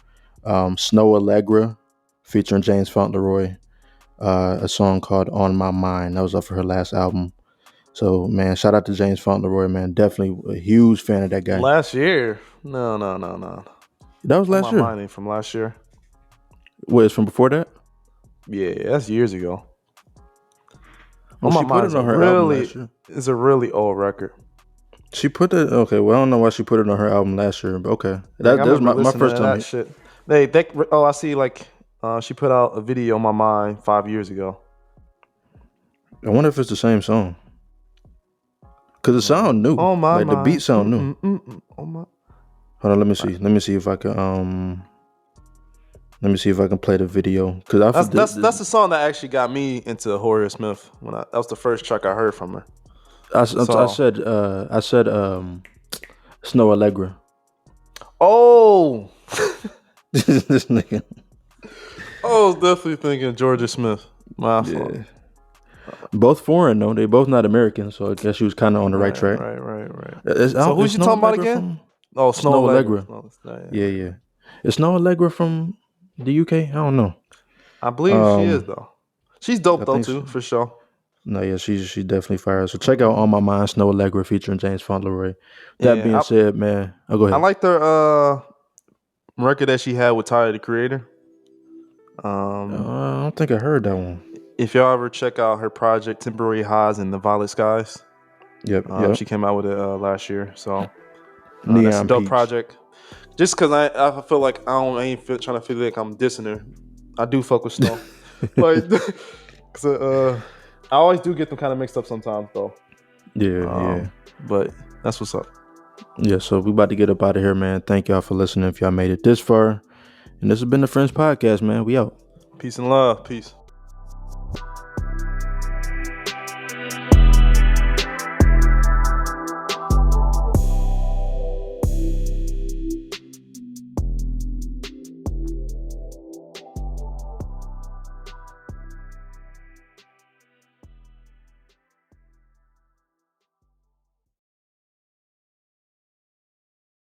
Snow Allegra, featuring James Fauntleroy, a song called On My Mind. That was up for her last album. So, man, shout out to James Fauntleroy, man. Definitely a huge fan of that guy. Last year? No. That was last My year. mind ain't from last year. What, it's from before that? Yeah, that's years ago. Well, she put it on her album last year. It's a really old record. She put it. Okay, well, I don't know why she put it on her album last year, but okay. That was my first time. That shit. I see. Like, she put out a video on My Mind 5 years ago. I wonder if it's the same song. Cause it sound new. On my like mind. The beat sound new. On my... Hold on, let me see. Let me see if I can. Let me see if I can play the video. Cause that's the song that actually got me into Horace Smith. That was the first track I heard from her. I said Snow Allegra. Oh, This nigga. I was definitely thinking Georgia Smith. My fault. Both foreign though. They both not American, so I guess she was kind of on the right track. Right. So who's you talking about again? Oh, Snow Allegra. Yeah. Is Snow Allegra from the UK? I don't know. I believe she is though. She's dope though too, for sure. No, yeah, she's definitely fire. So check out On My Mind, Snow Allegra featuring James Fauntleroy. That being said, man, go ahead. I like the record that she had with Tyler the Creator. I don't think I heard that one. If y'all ever check out her project Temporary Highs in the Violet Skies, yep. She came out with it last year. So Neon that's a dope Peach. project. Just because I feel like I ain't trying to feel like I'm dissing her. I do fuck with Snow. Like, cause I always do get them kind of mixed up sometimes though. Yeah. But that's what's up. Yeah, so we about to get up out of here, man. Thank y'all for listening if y'all made it this far. And this has been the Friends Podcast, man. We out. Peace and love. Peace.